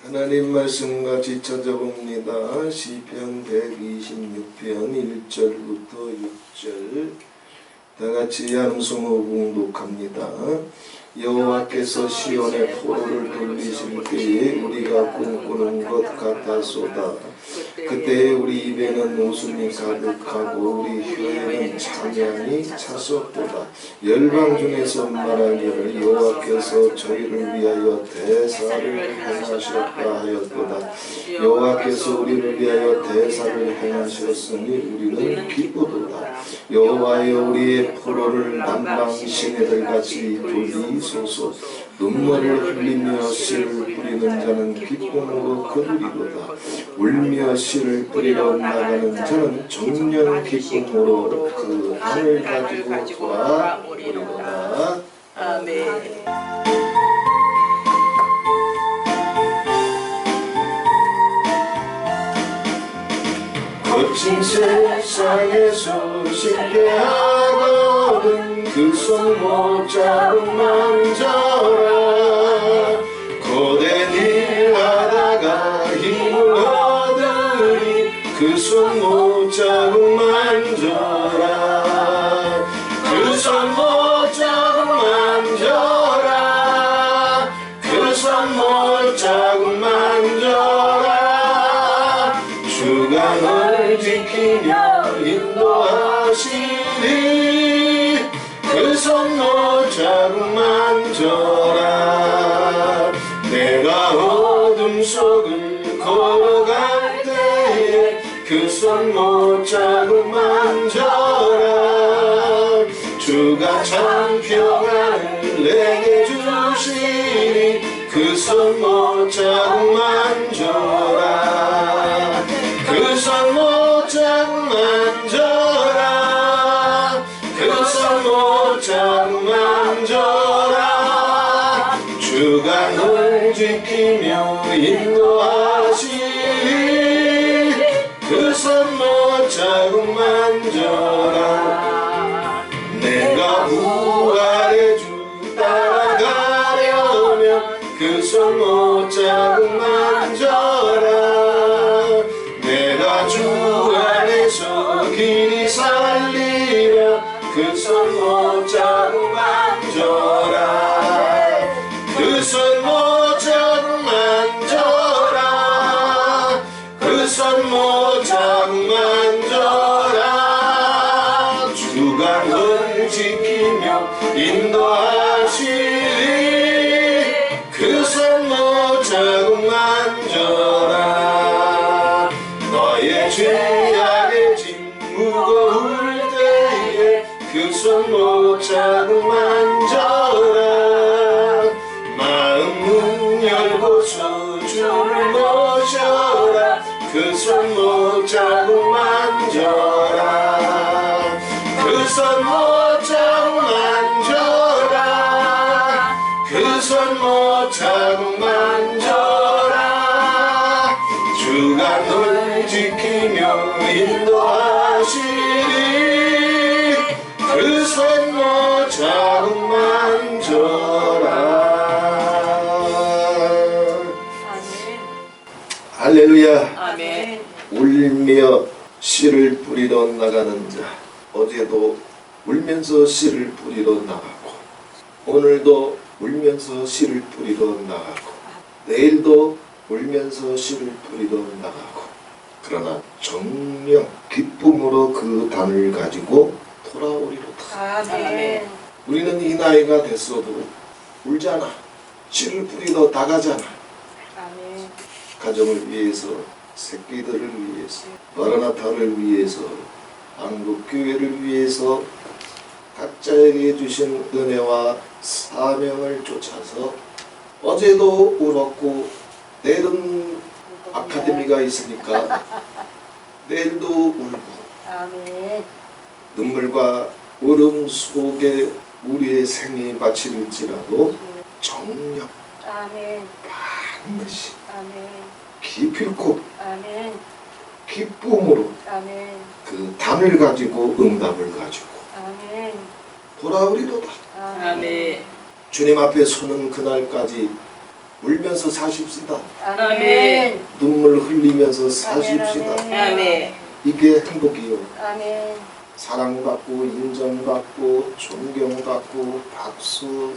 하나님 말씀 같이 찾아봅니다. 시편 126편 1절부터 6절 다같이 함성으로 봉독합니다. 여호와께서 시온의 포로를 돌리실 때에 우리가 꿈꾸는 것 같았소다. 그때 우리 입에는 웃음이 가득하고 우리 혀에는 찬양이 찼었도다. 열방 중에서 말하기를 여호와께서 저희를 위하여 대사를 행하셨다 하였도다. 여호와께서 우리를 위하여 대사를 행하셨으니 우리는 기쁘도다. 여호와여 우리의 포로를 남방 시내들같이 돌리소서. 눈물을 흘리며 씨를 뿌리는 자는 기쁨으로 거두리로다. 울며 씨를 뿌리러 나가는 자는 정령 기쁨으로 그 안을 가지고 돌아오리로다. 아멘. 거친 세상에서 쉽게 하거든 그 손 못 잡고 만져라. 고된 일 하다가 힘을 얻으니 그 손 못 잡고 만져라. 그 손 못 잡고 만져라. 그 손 못 잡고 만져라. 주가 널 지키며 인도하시리. 그 손 못 잡고 만져라. 내가 어둠 속을 걸어갈 때에 그 손 못 잡고 만져라. 주가 참 평안을 내게 주시니 그 손 못 잡고 만져라. 그 손 못 잡고 만져라. 그 손 못 잡고 만져라. 주가 널 지키며 인도하시리. 그 손 못 잡고 만져라. 내가 부활의 주 따라가려면 그 손 못 잡고 만져라. 내가 주 안에서 길이 살리려 그 손 못 잡고 만져라. 그 손 못 잡고 만져라. 그 손 못 잡고 만져라. 주가 널 지키며 인도하시리. 그 손 못 잡고 만져라. 너의 죄악의 짐 무거울 때에 그 손 못 잡고 만져라. 마음 문 열고서 주를 모셔라. 그 손 못 잡고 만져라. 그 손 못 잡고 만져라. 그 손 못 잡고 만져라. 주가 널 지키며 인도하시리. 그 손 못 잡고 만져라. 할렐루야. 아멘. 울며 씨를 뿌리러 나가는 자. 어제도 울면서 씨를 뿌리러 나가고 오늘도 울면서 씨를 뿌리러 나가고 내일도 울면서 씨를 뿌리러 나가고 그러나 정녕 기쁨으로 그 단을 가지고 돌아오리로다. 아멘. 우리는 이 나이가 됐어도 울잖아. 씨를 뿌리러 나가잖아. 아멘. 가정을 위해서, 새끼들을 위해서, 마라나타를 위해서, 한국교회를 위해서 각자에게 주신 은혜와 사명을 쫓아서 어제도 울었고 내일은 아카데미가 있으니까 내일도 울고 아멘. 눈물과 울음 속에 우리의 생이 바칠지라도 정녕 아멘. 반드시 아멘. 기필코 아멘. 기쁨으로 아멘. 그 단을 가지고 응답을 가지고 아멘. 돌아오리로다. 아멘. 주님 앞에 서는 그날까지 울면서 사십시다. 아멘. 눈물 흘리면서 사십시다. 아멘. 이게 행복이요. 아멘. 사랑받고 인정받고 존경받고 박수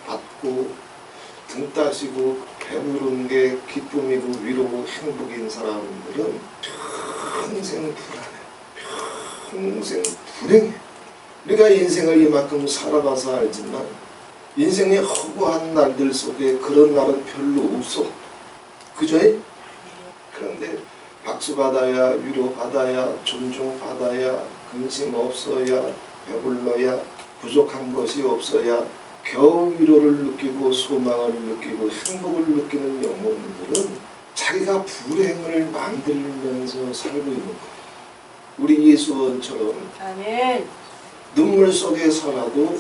받고 등 따시고 배부른 게 기쁨이고 위로고 행복인 사람들은 평생 불안해. 평생 불행해. 우리가 인생을 이만큼 살아봐서 알지만 인생의 허구한 날들 속에 그런 날은 별로 없어. 그죠? 그런데 박수 받아야 위로 받아야 존중 받아야 근심 없어야 배불러야 부족한 것이 없어야 겨우 위로를 느끼고 소망을 느끼고 행복을 느끼는 영혼들은 자기가 불행을 만들면서 살고 있는 거예요. 우리 예수원처럼 아멘. 눈물 속에 살아도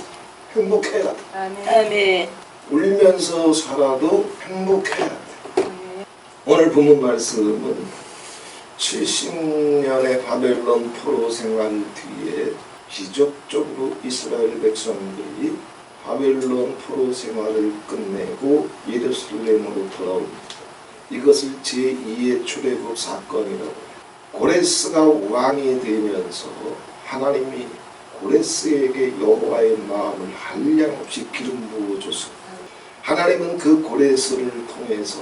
행복해야 돼. 아멘. 울면서 살아도 행복해야 돼. 아멘. 오늘 본문 말씀은 70년의 바벨론 포로 생활 뒤에 기적적으로 이스라엘 백성들이 바벨론 포로 생활을 끝내고 예루살렘으로 돌아옵니다. 이것을 제2의 출애굽 사건이라고 해요. 고레스가 왕이 되면서 하나님이 고레스에게 여호와의 마음을 한량없이 기름 부어줬습니다. 하나님은 그 고레스를 통해서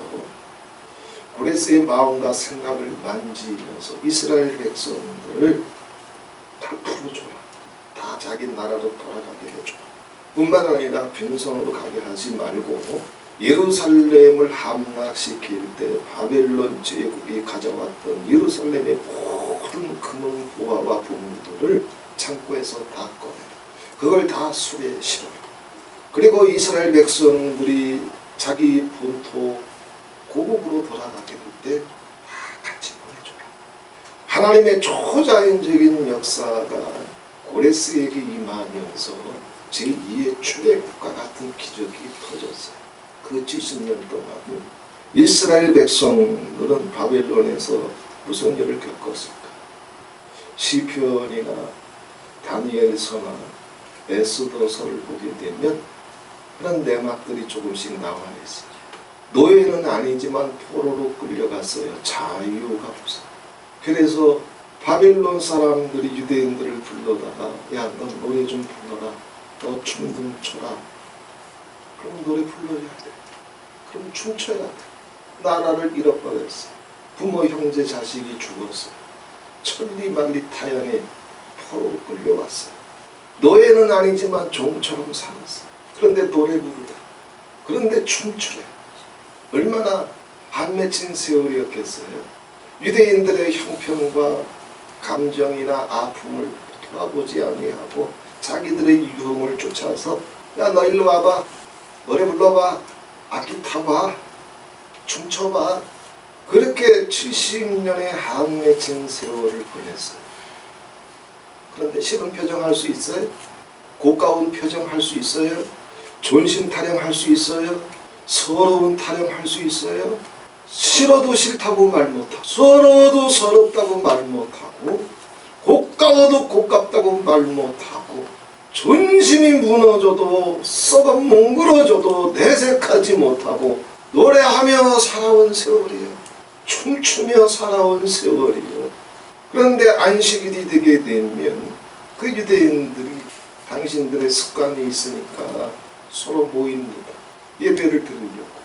고레스의 마음과 생각을 만지면서 이스라엘 백성들을 다 풀어줘라. 다 자기 나라로 돌아가게 해줘라. 뿐만 아니라 빈손으로 가게 하지 말고 예루살렘을 함락시킬 때 바벨론 제국이 가져왔던 예루살렘의 모든 금은 보화와 보물들을 창고에서 다 꺼내라. 그걸 다 수레에 실어라. 그리고 이스라엘 백성들이 자기 본토 고국으로 돌아가게 될 때 다 같이 보내줘라. 하나님의 초자연적인 역사가 고레스에게 임하면서 제2의 출애굽과 같은 기적이 터졌어요. 그 70년 동안 이스라엘 백성들은 바벨론에서 무슨 일을 겪었을까? 시편이나 다니엘서나 에스더서를 보게 되면 그런 내막들이 조금씩 나와 있어요. 노예는 아니지만 포로로 끌려갔어요. 자유가 없어. 그래서 바벨론 사람들이 유대인들을 불러다가 야, 너 노래 좀 불러라. 너 춤 좀 춰라. 그럼 노래 불러야 돼. 그럼 춤춰야 돼. 나라를 잃어버렸어. 부모, 형제, 자식이 죽었어. 천리만리 타양에 포로로 끌려왔어. 노예는 아니지만 종처럼 살았어. 그런데 노래 부르다. 그런데 춤추래. 얼마나 안 맺힌 세월이었겠어요. 유대인들의 형편과 감정이나 아픔을 돌아보지 아니하고 자기들의 유흥을 쫓아서 야, 너 일로 와봐. 노래 불러봐. 악기 타봐. 춤춰봐. 그렇게 70년의 안 맺힌 세월을 보냈어요. 그런데 싫은 표정 할 수 있어요? 고가운 표정 할 수 있어요? 존심 타령할 수 있어요? 서러운 타령할 수 있어요? 싫어도 싫다고 말 못하고 서러워도 서럽다고 말 못하고 고가워도 고깝다고 말 못하고 존심이 무너져도 썩어 뭉그러져도 내색하지 못하고 노래하며 살아온 세월이에요. 춤추며 살아온 세월이에요. 그런데 안식일이 되게 되면 그 유대인들이 당신들의 습관이 있으니까 서로 모입니다. 예배를 드리려고.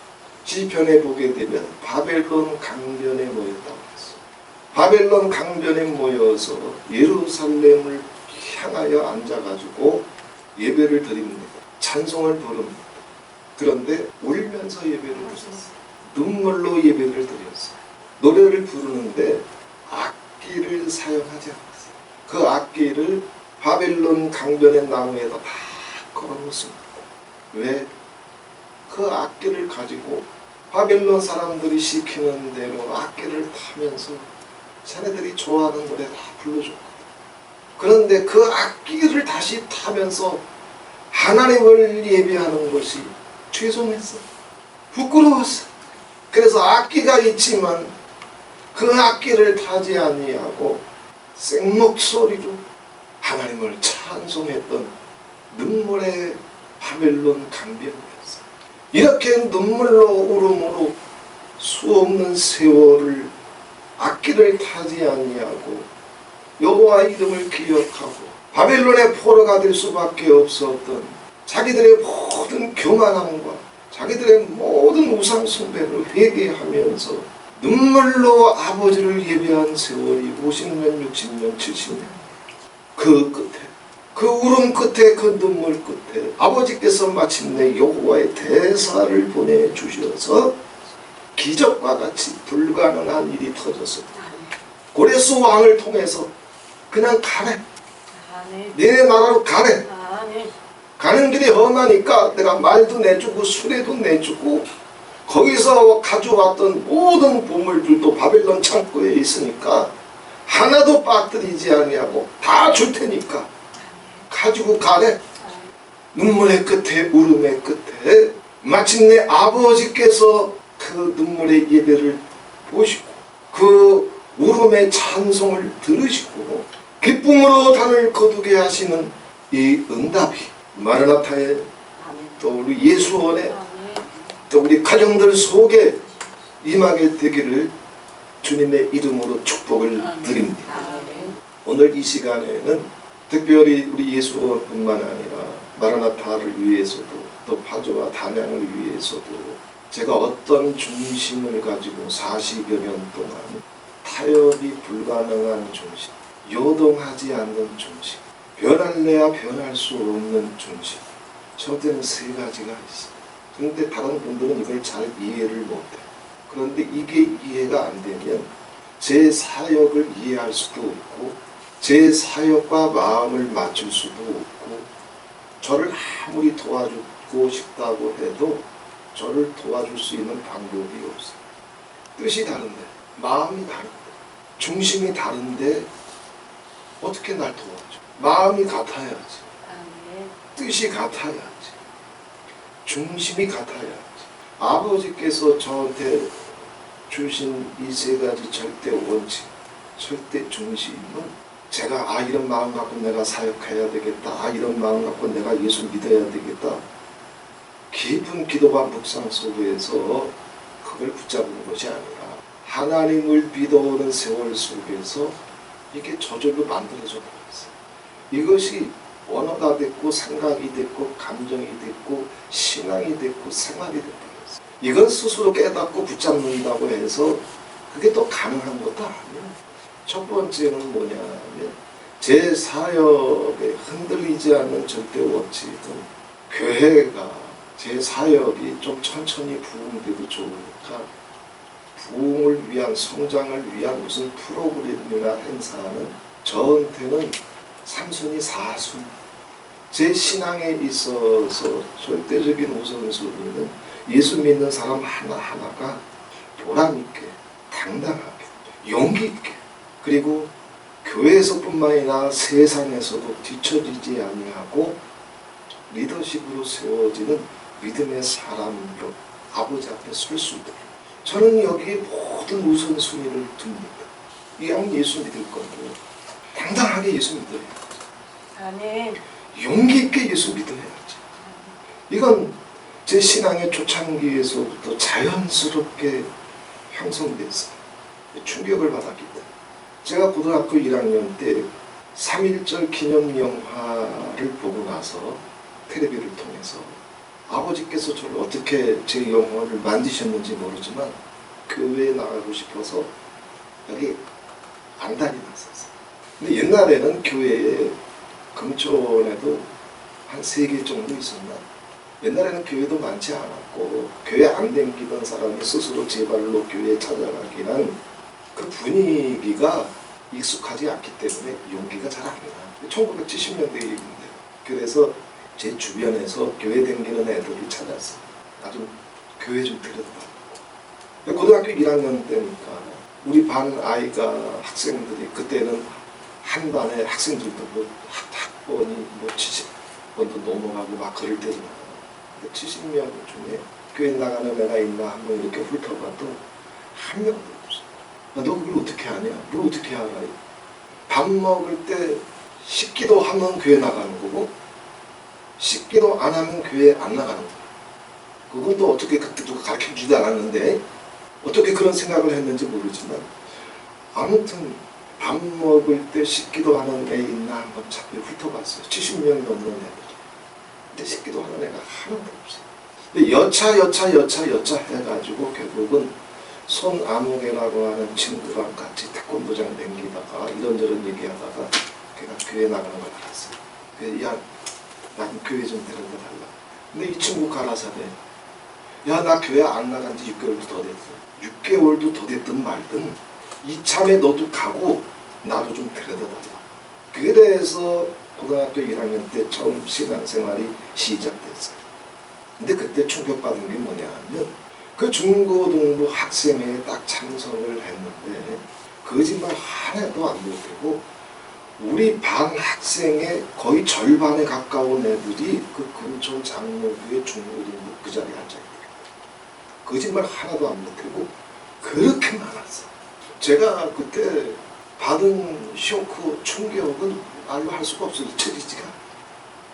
시편에 보게 되면 바벨론 강변에 모였다고 했어요. 바벨론 강변에 모여서 예루살렘을 향하여 앉아가지고 예배를 드립니다. 찬송을 부릅니다. 그런데 울면서 예배를 드렸어요. 눈물로 예배를 드렸어요. 노래를 부르는데 악기를 사용하지 않았어요. 그 악기를 바벨론 강변의 나무에다 다 걸어놓습니다. 왜? 그 악기를 가지고 바벨론 사람들이 시키는 대로 악기를 타면서 자네들이 좋아하는 노래 다 불러줬거든. 그런데 그 악기를 다시 타면서 하나님을 예배하는 것이 죄송했어. 부끄러웠어. 그래서 악기가 있지만 그 악기를 타지 아니하고 생목소리로 하나님을 찬송했던 눈물의 바벨론 강변이었어. 이렇게 눈물로 울음으로 수없는 세월을 악기를 타지 아니하고 여호와 이름을 기억하고 바벨론의 포로가 될 수밖에 없었던 자기들의 모든 교만함과 자기들의 모든 우상 숭배를 회개하면서 눈물로 아버지를 예배한 세월이 50년, 60년, 70년. 그 끝에, 그 울음 끝에, 그 눈물 끝에 아버지께서 마침내 여호와의 대사를 보내주셔서 기적과 같이 불가능한 일이 터졌습니다. 고레스 왕을 통해서 그냥 가래. 내 나라로 가래. 가는 길이 험하니까 내가 말도 내주고 수레도 내주고 거기서 가져왔던 모든 보물들도 바벨론 창고에 있으니까 하나도 빠뜨리지 아니하고 다 줄 테니까 가지고 가래. 눈물의 끝에 울음의 끝에 마침내 아버지께서 그 눈물의 예배를 보시고 그 울음의 찬송을 들으시고 기쁨으로 단을 거두게 하시는 이 응답이 마르나타의 또 우리 예수원의 또 우리 가정들 속에 임하게 되기를 주님의 이름으로 축복을 드립니다. 오늘 이 시간에는 특별히 우리 예수원뿐만 아니라 마르나타를 위해서도 또 파주와 단양을 위해서도 제가 어떤 중심을 가지고 40여 년 동안 타협이 불가능한 중심, 요동하지 않는 중심, 변할래야 변할 수 없는 중심, 저한테는 세 가지가 있어요. 그런데 다른 분들은 이걸 잘 이해를 못해요. 그런데 이게 이해가 안 되면 제 사역을 이해할 수도 없고 제 사역과 마음을 맞출 수도 없고 저를 아무리 도와주고 싶다고 해도 저를 도와줄 수 있는 방법이 없어요. 뜻이 다른데, 마음이 다른데, 중심이 다른데 어떻게 날 도와줘? 마음이 같아야지, 뜻이 같아야지, 중심이 같아야지. 아버지께서 저한테 주신 이 세 가지 절대 원칙, 절대 중심은 제가 이런 마음 갖고 내가 사역해야 되겠다, 이런 마음 갖고 내가 예수 믿어야 되겠다, 깊은 기도와 묵상 속에서 그걸 붙잡은 것이 아니라 하나님을 믿어오는 세월 속에서 이게 저절로 만들어져 버렸어요. 이것이 언어가 됐고 생각이 됐고 감정이 됐고 신앙이 됐고 생활이 되버렸어요. 이건 스스로 깨닫고 붙잡는다고 해서 그게 또 가능한 것도 아니에요. 첫 번째는 뭐냐면 제 사역에 흔들리지 않는 절대 원칙은 교회가 제 사역이 좀 천천히 부흥돼도 좋으니까 부흥을 위한 성장을 위한 무슨 프로그램이나 행사는 저한테는 3순위 4순위 제 신앙에 있어서 절대적인 우선순위는 예수 믿는 사람 하나하나가 보람있게 당당하게 용기 있게 그리고 교회에서뿐만 아니라 세상에서도 뒤처지지 아니하고 리더십으로 세워지는 믿음의 사람으로 아버지 앞에 설 수 있도록 저는 여기에 모든 우선순위를 둡니다. 이왕 예수 믿을 거고 당당하게 예수 믿어야지. 아멘. 용기 있게 예수 믿어야지. 이건 제 신앙의 초창기에서부터 자연스럽게 형성돼서 충격을 받았기 때문에 제가 고등학교 1학년 때 3.1절 기념 영화를 보고 나서 텔레비를 통해서 아버지께서 저를 어떻게 제 영혼을 만드셨는지 모르지만 교회에 나가고 싶어서 여기 안달이 났었어요. 근데 옛날에는 교회에 금촌에도 한 3개 정도 있었나? 옛날에는 교회도 많지 않았고 교회 안 댕기던 사람이 스스로 제 발로 교회에 찾아가기는 그 분위기가 익숙하지 않기 때문에 용기가 잘 안 나요. 1970년대 얘기인데 그래서 제 주변에서 교회 댕기는 애들을 찾았어요. 나 좀 교회 좀 데려다봐. 고등학교 1학년 때니까 우리 반 아이가 학생들이 그때는 한 반에 학생들도 뭐 학번이 뭐 70번도 넘어가고 막 그럴 때잖아. 70명 중에 교회 나가는 애가 있나 한번 이렇게 훑어봐도 한 명도 없어. 너 그걸 어떻게 하냐? 뭘 어떻게 알아? 밥 먹을 때 식기도 하면 교회 나가는 거고 식기도 안 하면 교회 안 나가는 거야. 그건 또 어떻게 그때 누가 가르쳐주지도 않았는데 어떻게 그런 생각을 했는지 모르지만 아무튼 밥 먹을 때 씻기도 하는 애 있나 한번 자꾸 훑어봤어요. 70명이 넘는 애들. 근데 씻기도 하는 애가 하나도 없어요. 근데 여차 해가지고 결국은 손아무개라고 하는 친구랑 같이 태권도장 댕기다가 이런저런 얘기하다가 걔가 교회 나가는 걸 알았어요. 그래서 야, 난 교회 좀 데려다 달라. 근데 이 친구 가라사대 야, 나 교회 안 나간 지 6개월도 더 됐어. 6개월도 더 됐든 말든 이참에 너도 가고 나도 좀 데려다 달라. 그래서 고등학교 1학년 때 처음 신앙생활이 시작됐어요. 근데 그때 충격받은 게 뭐냐 하면 그 중고등부 학생회에 딱 참석을 했는데 거짓말 하나도 안 못하고 우리 반 학생의 거의 절반에 가까운 애들이 그 근처 장로교회 중고등부 그 자리에 앉아있더라고요. 거짓말 하나도 안 못하고 그렇게 많았어. 제가 그때 받은 쇼크, 충격은 말로 할 수가 없어. 잊혀지지가.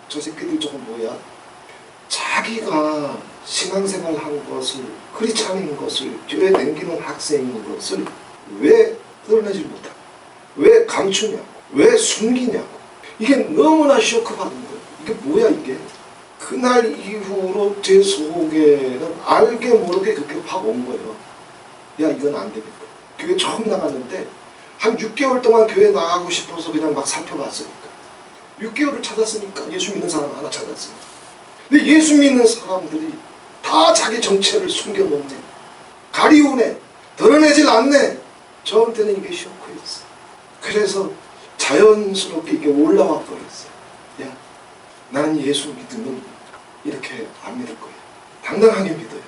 저 새끼들 저거 뭐야? 자기가 신앙생활 한 것을, 크리스찬인 것을, 교회 다니는 학생인 것을 왜 드러내지 못하고, 왜 감추냐고, 왜 숨기냐고. 이게 너무나 쇼크 받은 거예요. 이게 뭐야 이게. 그날 이후로 제 속에는 알게 모르게 그렇게 확 온 거예요. 야, 이건 안 되겠다. 교회 처음 나갔는데 한 6개월 동안 교회 나가고 싶어서 그냥 막 살펴봤으니까 6개월을 찾았으니까 예수 믿는 사람 하나 찾았으니까. 근데 예수 믿는 사람들이 다 자기 정체를 숨겨놓네. 가리우네. 드러내질 않네. 저한테는 이게 쇼크였어. 그래서 자연스럽게 이게 올라와 버렸어요. 야, 나는 예수 믿으면 이렇게 안 믿을 거야. 당당하게 믿어야지.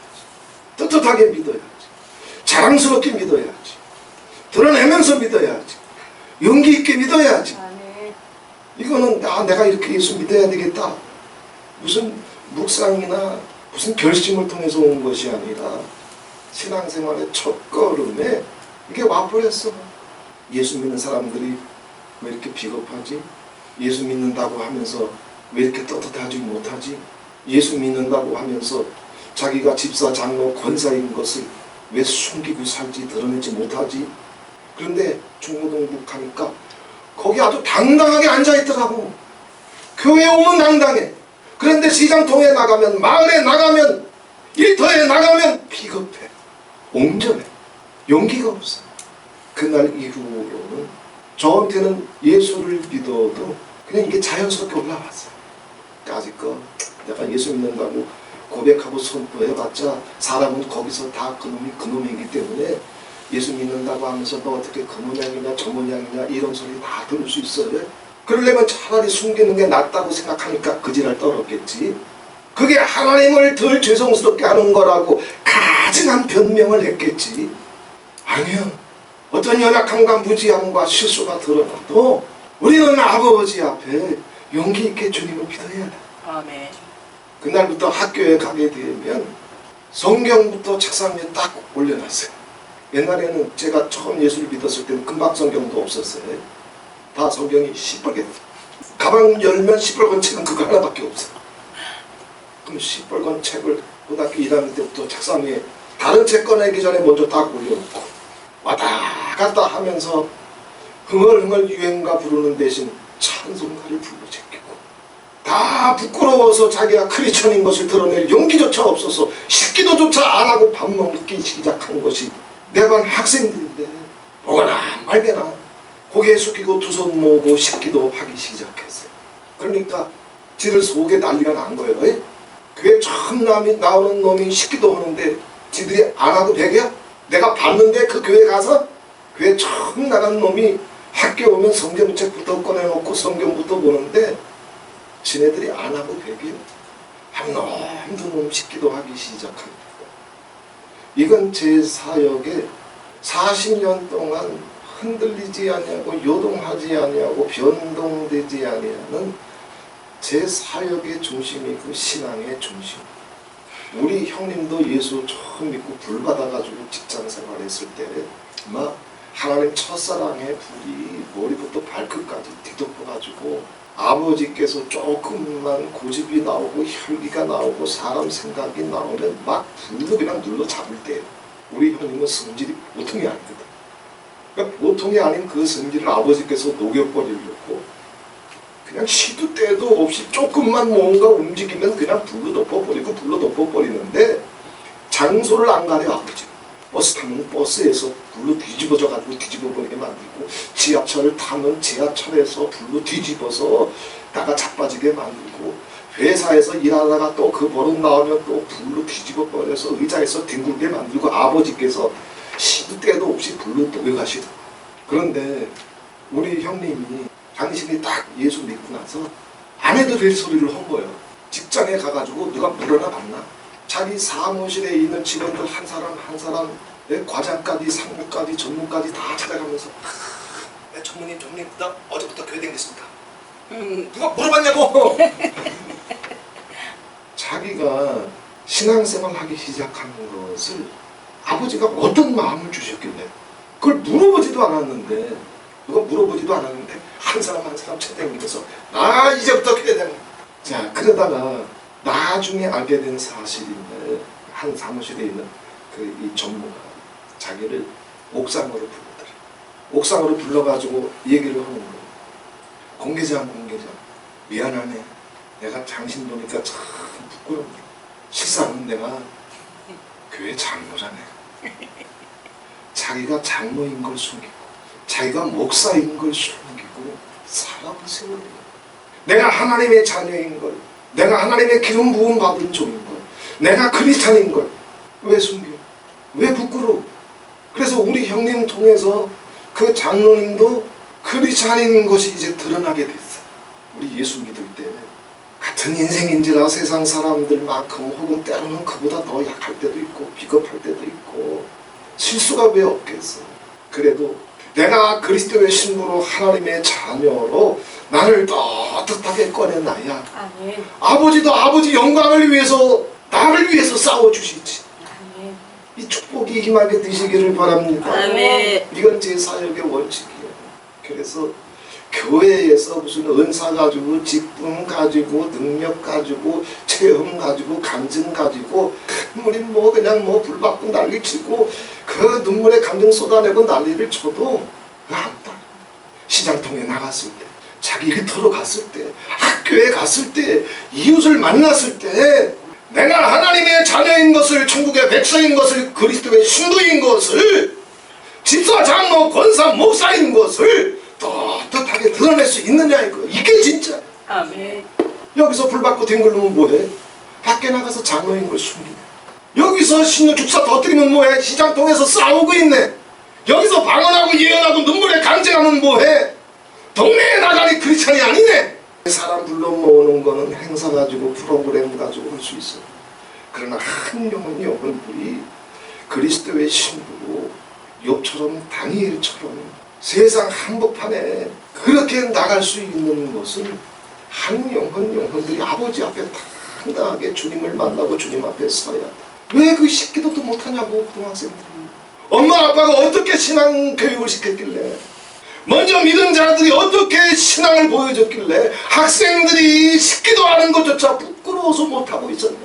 떳떳하게 믿어야지. 자랑스럽게 믿어야지. 드러내면서 믿어야지. 용기 있게 믿어야지. 아멘. 이거는 내가 이렇게 예수 믿어야 되겠다. 무슨 묵상이나 무슨 결심을 통해서 온 것이 아니라 신앙생활의 첫 걸음에 이게 와버렸어. 예수 믿는 사람들이 왜 이렇게 비겁하지? 예수 믿는다고 하면서 왜 이렇게 떳떳하지 못하지? 예수 믿는다고 하면서 자기가 집사, 장로, 권사인 것을 왜 숨기고 살지, 드러내지 못하지? 그런데 중고등부 가니까 거기 아주 당당하게 앉아있더라고. 교회에 오면 당당해. 그런데 시장통에 나가면, 마을에 나가면, 일터에 나가면 비겁해. 옹졸해. 용기가 없어. 그날 이후로는 저한테는 예수를 믿어도 그냥 이게 자연스럽게 올라왔어요. 아직껏 내가 예수 믿는다고 고백하고 선포해봤자 사람은 거기서 다 그놈이기 때문에 예수 믿는다고 하면서 너 어떻게 그 모양이냐 저 모양이냐 이런 소리 다 들을 수 있어요. 그러려면 차라리 숨기는 게 낫다고 생각하니까 그지랄 떨었겠지. 그게 하나님을 덜 죄송스럽게 하는 거라고 가증한 변명을 했겠지. 아니요. 어떤 연약함과 무지함과 실수가 드러나도 우리는 아버지 앞에 용기 있게 주님을 믿어야 돼. 아멘. 그날부터 학교에 가게 되면 성경부터 책상 위에 딱 올려놨어요. 옛날에는 제가 처음 예수를 믿었을 때는 금방 성경도 없었어요. 다 성경이 시뻘게. 가방 열면 시뻘건 책은 그거 하나밖에 없어. 그럼 시뻘건 책을 고등학교 1학년 때부터 책상 위에 다른 책 꺼내기 전에 먼저 딱 올려놓고 왔다 갔다 하면서 흥얼흥얼 유행가 부르는 대신 찬송가를 불러 제끼고 다 부끄러워서 자기가 크리스천인 것을 드러낼 용기조차 없어서 식기도조차 안 하고 밥 먹기 시작한 것이 내 반 학생들인데 뭐가나 말게나 고개 숙이고 두 손 모으고 식기도 하기 시작했어요. 그러니까 지들 속에 난리가 난 거예요. 교회 처음 나오는 놈이 식기도 하는데 지들이 안 하고 배겨? 내가 봤는데 그 교회 가서 교회 처음 나간 놈이 학교 오면 성경책부터 꺼내놓고 성경부터 보는데 지네들이 안 하고 배겨? 한 놈 두 놈 식기도 하기 시작합니다. 이건 제 사역에 40년 동안 흔들리지 아니하고 요동하지 아니하고 변동되지 아니하는 제 사역의 중심이고 신앙의 중심. 우리 형님도 예수 처음 믿고 불 받아가지고 직장 생활했을 때 막 하나님 첫사랑의 불이 머리부터 발끝까지 뒤덮어가지고 아버지께서 조금만 고집이 나오고 혈기가 나오고 사람 생각이 나오면 막 불로 그냥 눌러 잡을 때예요. 우리 형님은 성질이 보통이 아니거든. 그러니까 보통이 아닌 그 성질을 아버지께서 녹여버리려고 그냥 시도 때도 없이 조금만 뭔가 움직이면 그냥 불로 덮어버리고 불로 덮어버리는데 장소를 안 가려 아버지. 버스 타면 버스에서 불로 뒤집어져가지고 뒤집어버리게 만들고 지하철을 타면 지하철에서 불로 뒤집어서 나가 자빠지게 만들고 회사에서 일하다가 또 그 버릇 나오면 또 불로 뒤집어버려서 의자에서 뒹굴게 만들고 아버지께서 시도 때도 없이 불로 녹여가시더라고요. 그런데 우리 형님이 당신이 딱 예수 믿고 나서 안 해도 될 소리를 한 거예요. 직장에 가가지고 누가 물어나 봤나? 자기 사무실에 있는 직원들 한 사람 한 사람 과장까지 상무까지 전무까지 다 찾아가면서 전무님 나 어제부터 교회 다녔습니다. 누가 물어봤냐고. 자기가 신앙생활 하기 시작하는 것을 아버지가 어떤 마음을 주셨길래 그걸 물어보지도 않았는데 한 사람 한 사람 쳐다보면서 나 이제부터 교회 다녀. 자 그러다가 나중에 알게 된 사실인데 한 사무실에 있는 이 전무가 자기를 옥상으로 불러더래. 옥상으로 불러가지고 얘기를 하는 거예요. 공계장 미안하네. 내가 당신 보니까 참 부끄럽네. 실상은 내가 교회 장로라네. 자기가 장로인 걸 숨기고 자기가 목사인 걸 숨기고 사람을 세우는 거예요. 내가 하나님의 자녀인 걸, 내가 하나님의 기름 부음 받은 종인 걸, 내가 크리스찬인 걸 왜 숨겨? 왜 부끄러워? 그래서 우리 형님 통해서 그 장로님도 크리스찬인 것이 이제 드러나게 됐어. 우리 예수 믿을 때 같은 인생인지라 세상 사람들만큼 혹은 때로는 그보다 더 약할 때도 있고 비겁할 때도 있고 실수가 왜 없겠어. 그래도 내가 그리스도의 신부로 하나님의 자녀로 나를 떳떳하게 꺼내놔야 아멘. 아버지도 아버지 영광을 위해서 나를 위해서 싸워주시지. 아멘. 이 축복이 임하게 되시기를 바랍니다. 아멘. 이건 제 사역의 원칙이에요. 그래서 교회에서 무슨 은사 가지고 직분 가지고 능력 가지고 체험 가지고 감정 가지고 우리 그냥 불받고 난리치고 그 눈물에 감정 쏟아내고 난리를 쳐도 안다. 시장통에 나갔을 때 자기 일터로 갔을 때 학교에 갔을 때 이웃을 만났을 때 내가 하나님의 자녀인 것을 천국의 백성인 것을 그리스도의 신부인 것을 집사 장로 권사 목사인 것을 떳떳하게 드러낼 수 있느냐 이거. 이게 진짜. 아멘. 여기서 불받고 뒹굴면 뭐해? 밖에 나가서 장로인 걸 숨기네. 여기서 신유 축사 터뜨리면 뭐해? 시장통에서 싸우고 있네. 여기서 방언하고 예언하고 눈물에 간증하면 뭐해? 동네에 나가니 크리스찬이 아니네. 사람 불러 모으는 거는 행사 가지고 프로그램 가지고 할 수 있어. 그러나 한 영은 우리 그리스도의 신부로 욥처럼 다니엘처럼 세상 한복판에 그렇게 나갈 수 있는 것은 한 영혼들이 아버지 앞에 당당하게 주님을 만나고 주님 앞에 서야 돼. 왜 그 시키도도 못하냐고. 고등학생들이 엄마 아빠가 어떻게 신앙 교육을 시켰길래, 먼저 믿은 자들이 어떻게 신앙을 보여줬길래 학생들이 시키도 하는 것조차 부끄러워서 못하고 있었냐.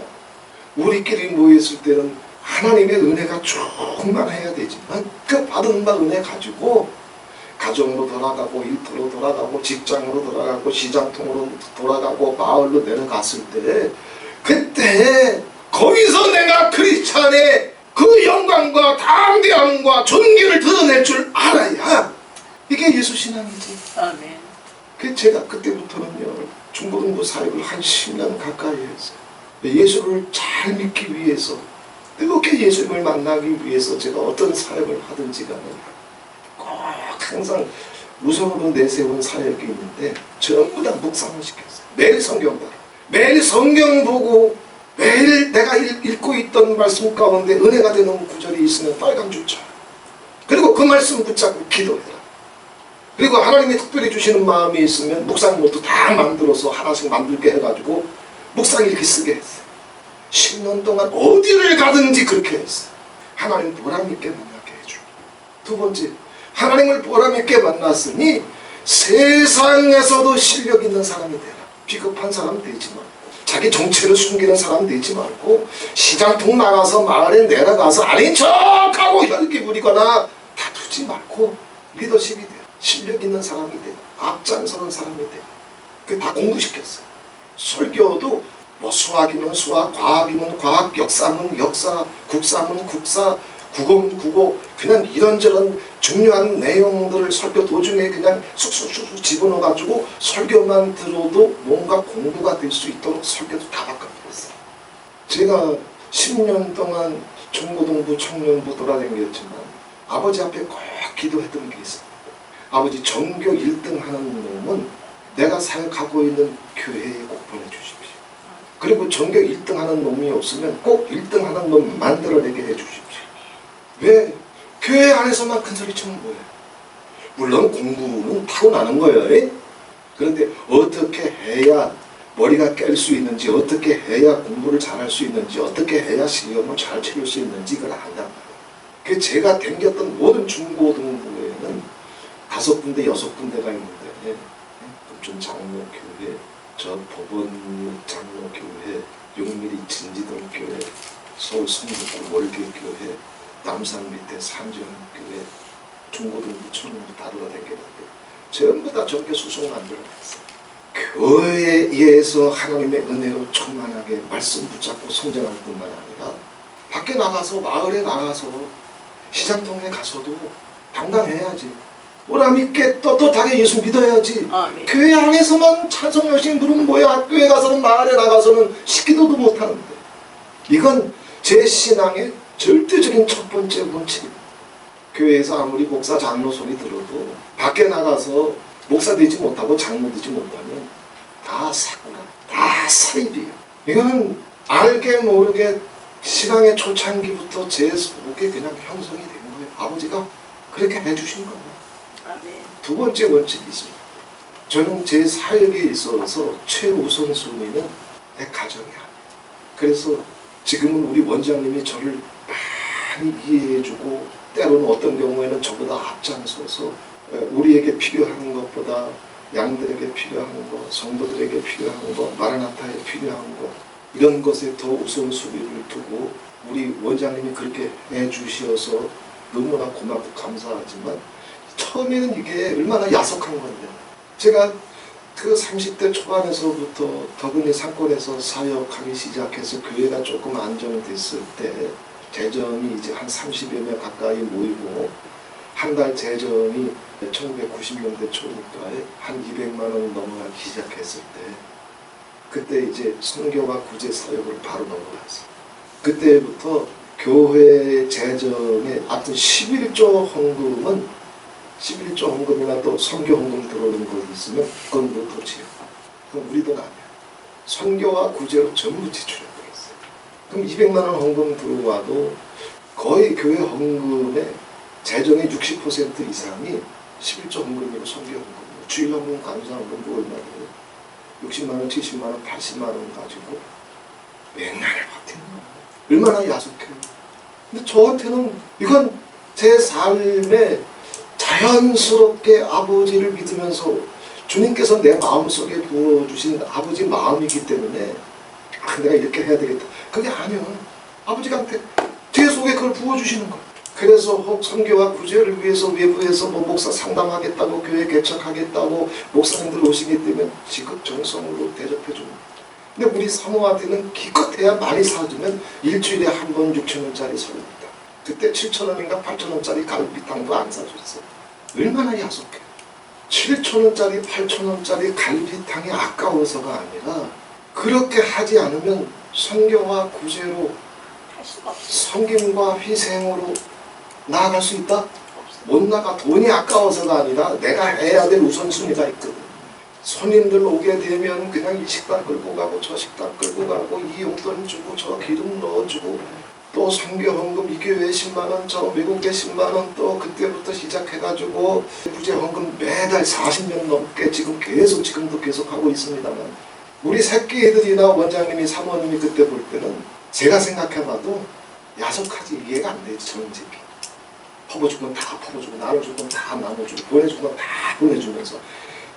우리끼리 모였을 때는 하나님의 은혜가 충만해야 되지만 그 받은 바 은혜 가지고 가정으로 돌아가고 일터로 돌아가고 직장으로 돌아가고 시장통으로 돌아가고 마을로 내려갔을 때 그때 거기서 내가 크리스찬의 그 영광과 담대함과 존귀를 드러낼 줄 알아야 이게 예수 신앙이지. 아멘. 그 제가 그때부터는요 중고등부 사역을 한 10년 가까이 했어요. 예수를 잘 믿기 위해서, 뜨겁게 예수님을 만나기 위해서 제가 어떤 사역을 하든지 간에 꼭 항상 우선으로 내세운 사역이 있는데 전부 다 묵상을 시켰어요. 매일 성경 봐라. 매일 성경 보고 매일 내가 읽고 있던 말씀 가운데 은혜가 되는 구절이 있으면 빨간 줄 쳐. 그리고 그 말씀 붙잡고 기도해라. 그리고 하나님이 특별히 주시는 마음이 있으면 묵상 노트 다 만들어서 하나씩 만들게 해가지고 묵상 일기 쓰게 했어요. 10년 동안 어디를 가든지 그렇게 했어요. 하나님 보람 있게 만나게 해주고. 두 번째, 하나님을 보람있게 만났으니 세상에서도 실력 있는 사람이 되라. 비겁한 사람 되지 말고, 자기 정체를 숨기는 사람 되지 말고, 시장통 나가서 마을에 내려가서 아닌 척하고 혈기 부리거나 다투지 말고 리더십이 돼요. 실력 있는 사람이 돼요. 앞장서는 사람이 돼요. 그게 다 공부시켰어요. 설교도 뭐 수학이면 수학, 과학이면 과학, 역사면 역사, 국사면 국사, 국어면 국어, 그냥 이런저런 중요한 내용들을 설교 도중에 그냥 쑥쑥쑥 집어넣어가지고 설교만 들어도 뭔가 공부가 될 수 있도록 설교도 다 바꿔버렸어요. 제가 10년 동안 중고등부, 청년부 돌아다녔지만 아버지 앞에 꼭 기도했던 게 있어요. 아버지, 전교 1등 하는 놈은 내가 사역하고 있는 교회에 꼭 보내주십시오. 그리고 전교 1등 하는 놈이 없으면 꼭 1등 하는 놈 만들어내게 해주십시오. 왜? 교회 안에서만 큰소리 치면 뭐예요? 물론 공부는 타고나는 거예요. 그런데 어떻게 해야 머리가 깰 수 있는지, 어떻게 해야 공부를 잘할 수 있는지, 어떻게 해야 시험을 잘 치를 수 있는지 그걸 안단 말이에요. 제가 다녔던 모든 중고등부에는 5군데, 6군데가 있는데, 금천 장로교회, 저 법원 장로교회, 용미리 진지동교회, 서울 성북구 월계교회, 남산 밑에 산지연교회, 중고등부, 초등부 다 돌아다녔는데 전부 다 전교 수송 만들어냈어요. 교회에 의해서 하나님의 은혜로 충만하게 말씀 붙잡고 성장할 뿐만 아니라 밖에 나가서, 마을에 나가서, 시장통에 가서도 당당해야지. 보람있게 떳떳하게 예수 믿어야지. 네. 교회 안에서만 찬송 열심히 부르면 뭐야? 학교에 가서는, 마을에 나가서는 시키도도 못하는데. 이건 제 신앙의 절대적인 첫 번째 원칙입니다. 교회에서 아무리 목사, 장로 소리 들어도 밖에 나가서 목사 되지 못하고 장로 되지 못하면 다 사고라, 다 사입이에요. 이거는 알게 모르게 신앙의 초창기부터 제 속에 그냥 형성이 된 거예요. 아버지가 그렇게 해주신 거예요. 두 번째 원칙이 있습니다. 저는 제 사역에 있어서 최우선 순위는 내 가정이야. 그래서 지금은 우리 원장님이 저를 많이 이해해주고, 때로는 어떤 경우에는 저보다 앞장서서 우리에게 필요한 것보다 양들에게 필요한 것, 성도들에게 필요한 것, 마라나타에 필요한 것, 이런 것에 더 우선순위를 두고 우리 원장님이 그렇게 해주셔서 너무나 고맙고 감사하지만, 처음에는 이게 얼마나 야속한 건데, 제가 그 30대 초반에서부터 덕은이 상권에서 사역하기 시작해서 교회가 조금 안정됐을 때 재정이 이제 한 30여 명 가까이 모이고, 한 달 재정이 1990년대 초니까에 한 200만 원 넘어가기 시작했을 때, 그때 이제 선교와 구제 사역으로 바로 넘어갔어요. 그때부터 교회 재정에 하여튼 11조 헌금은, 11조 헌금이나 또 선교 헌금 들어오는 거 있으면 그건 뭐 도치요. 그럼 우리 돈 아니야. 선교와 구제로 전부 지출해버렸어요. 그럼 200만 원 헌금 들어와도 거의 교회 헌금의 재정의 60% 이상이 11조 헌금이고 선교 헌금이고, 주일 헌금, 감사 헌금도 얼마예요? 60만 원, 70만 원, 80만 원 가지고 맨날 버티는 거예요. 얼마나 야속해요. 근데 저한테는 이건 제 삶에 자연스럽게 아버지를 믿으면서 주님께서 내 마음속에 부어주신 아버지 마음이기 때문에 내가 이렇게 해야 되겠다. 그게 아니야. 아버지가 제 속에 그걸 부어주시는 거야. 그래서 혹 선교와 구제를 위해서 외부에서 뭐 목사 상담하겠다고, 교회 개척하겠다고 목사님들 오시기 때문에 지극정성으로 대접해 줍니다. 근데 우리 사모한테는 기껏해야 많이 사주면 일주일에 한 번 6,000원짜리 삽니다. 그때 7,000원인가 8,000원짜리 갈비탕도 안 사줬어. 얼마나 야속해. 7,000원짜리 8,000원짜리 갈비탕이 아까워서가 아니라, 그렇게 하지 않으면 선교와 구제로, 섬김과 희생으로 나아갈 수 있다? 못 나가. 돈이 아까워서가 아니라 내가 해야 될 우선순위가 있거든. 손님들 오게 되면 그냥 이 식당 끌고 가고 저 식당 끌고 가고, 이 용돈 주고 저 기름 넣어주고, 또 선교 헌금 이 교회 10만원, 저 외국에 10만원, 또 그때부터 시작해가지고 구제 헌금 매달 40년 넘게 지금도 계속 하고 있습니다만, 우리 새끼들이나 원장님이, 사모님이 그때 볼 때는 제가 생각해봐도 야속하지, 이해가 안 되지. 저는 새끼 퍼버줄 건 다 퍼버주고 나눠줄 건 다 나눠주고 보내줄 건 다 보내주면서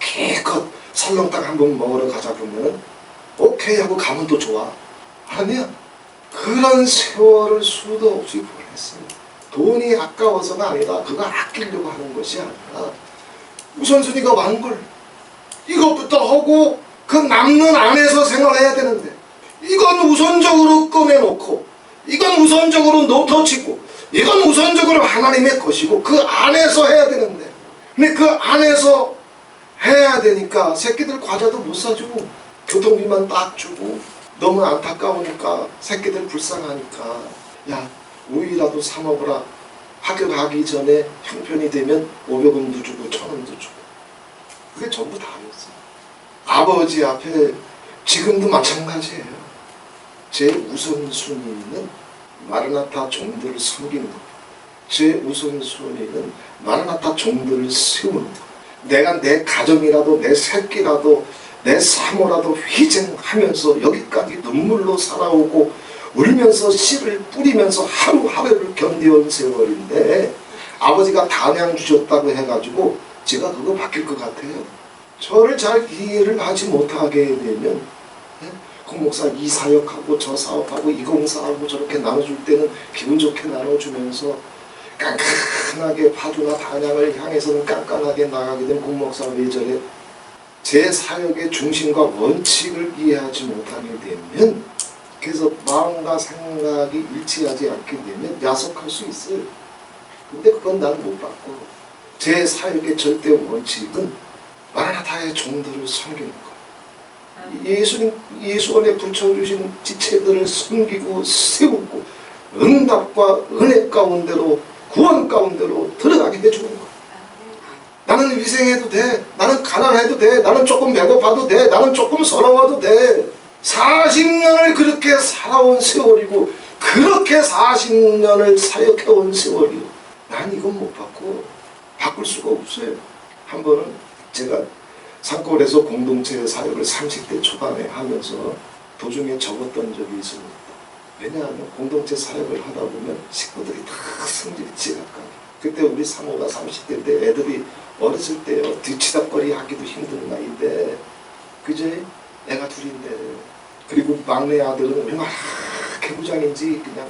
기껏 설렁탕 한번 먹으러 가자 그러면은 오케이 하고 가면 또 좋아. 아니야. 그런 세월을 수도 없이 보냈어요. 돈이 아까워서가 아니라 그거 아끼려고 하는 것이 아니라 우선순위가 많은 걸 이것부터 하고 그 남는 안에서 생활해야 되는데 이건 우선적으로 꺼내놓고 이건 우선적으로 놓쳐치고 이건 우선적으로 하나님의 것이고 그 안에서 해야 되는데 근데 그 안에서 해야 되니까 새끼들 과자도 못 사주고 교통비만 딱 주고 너무 안타까우니까 새끼들 불쌍하니까 야 우유라도 사 먹으라. 학교 가기 전에 형편이 되면 500원도 주고 1000원도 주고 그게 전부 다였어요. 아버지 앞에 지금도 마찬가지예요. 제 우선순위는 마르나타 종들을 섬기는 것. 제 우선순위는 마르나타 종들을 세우는 것. 내가 내 가정이라도 내 새끼라도 내 사모라도 희생하면서 여기까지 눈물로 살아오고 울면서 씨를 뿌리면서 하루하루를 견뎌온 세월인데 아버지가 단양 주셨다고 해가지고 제가 그거 바뀔 것 같아요. 저를 잘 이해를 하지 못하게 되면 공목사 이 사역하고 저 사업하고 이 공사하고 저렇게 나눠줄 때는 기분 좋게 나눠주면서 깐깐하게 파주나 단양을 향해서는 깐깐하게 나가게 된 공목사 외절에 제 사역의 중심과 원칙을 이해하지 못하게 되면 그래서 마음과 생각이 일치하지 않게 되면 야속할 수 있어요. 근데 그건 난 못 받고 제 사역의 절대 원칙은 마라나타의 종들을 섬기는 거. 예수 안에 붙여주신 지체들을 섬기고 세우고 응답과 은혜 가운데로 구원 가운데로 들어가게 해주는 거. 나는 위생해도 돼. 나는 가난해도 돼. 나는 조금 배고파도 돼. 나는 조금 서러워도 돼. 40년을 그렇게 살아온 세월이고 그렇게 40년을 사역해온 세월이요. 난 이건 못 바꿔. 바꿀 수가 없어요. 한 번은 제가 산골에서 공동체 사역을 30대 초반에 하면서 도중에 접었던 적이 있습니다. 왜냐하면 공동체 사역을 하다 보면 식구들이 다 성질이 지각하고 그때 우리 사모가 30대인데 애들이 어렸을 때요 뒤치다거리 하기도 힘든 나이인데 그제 애가 둘인데 그리고 막내 아들은 얼마나 개구장인지 그냥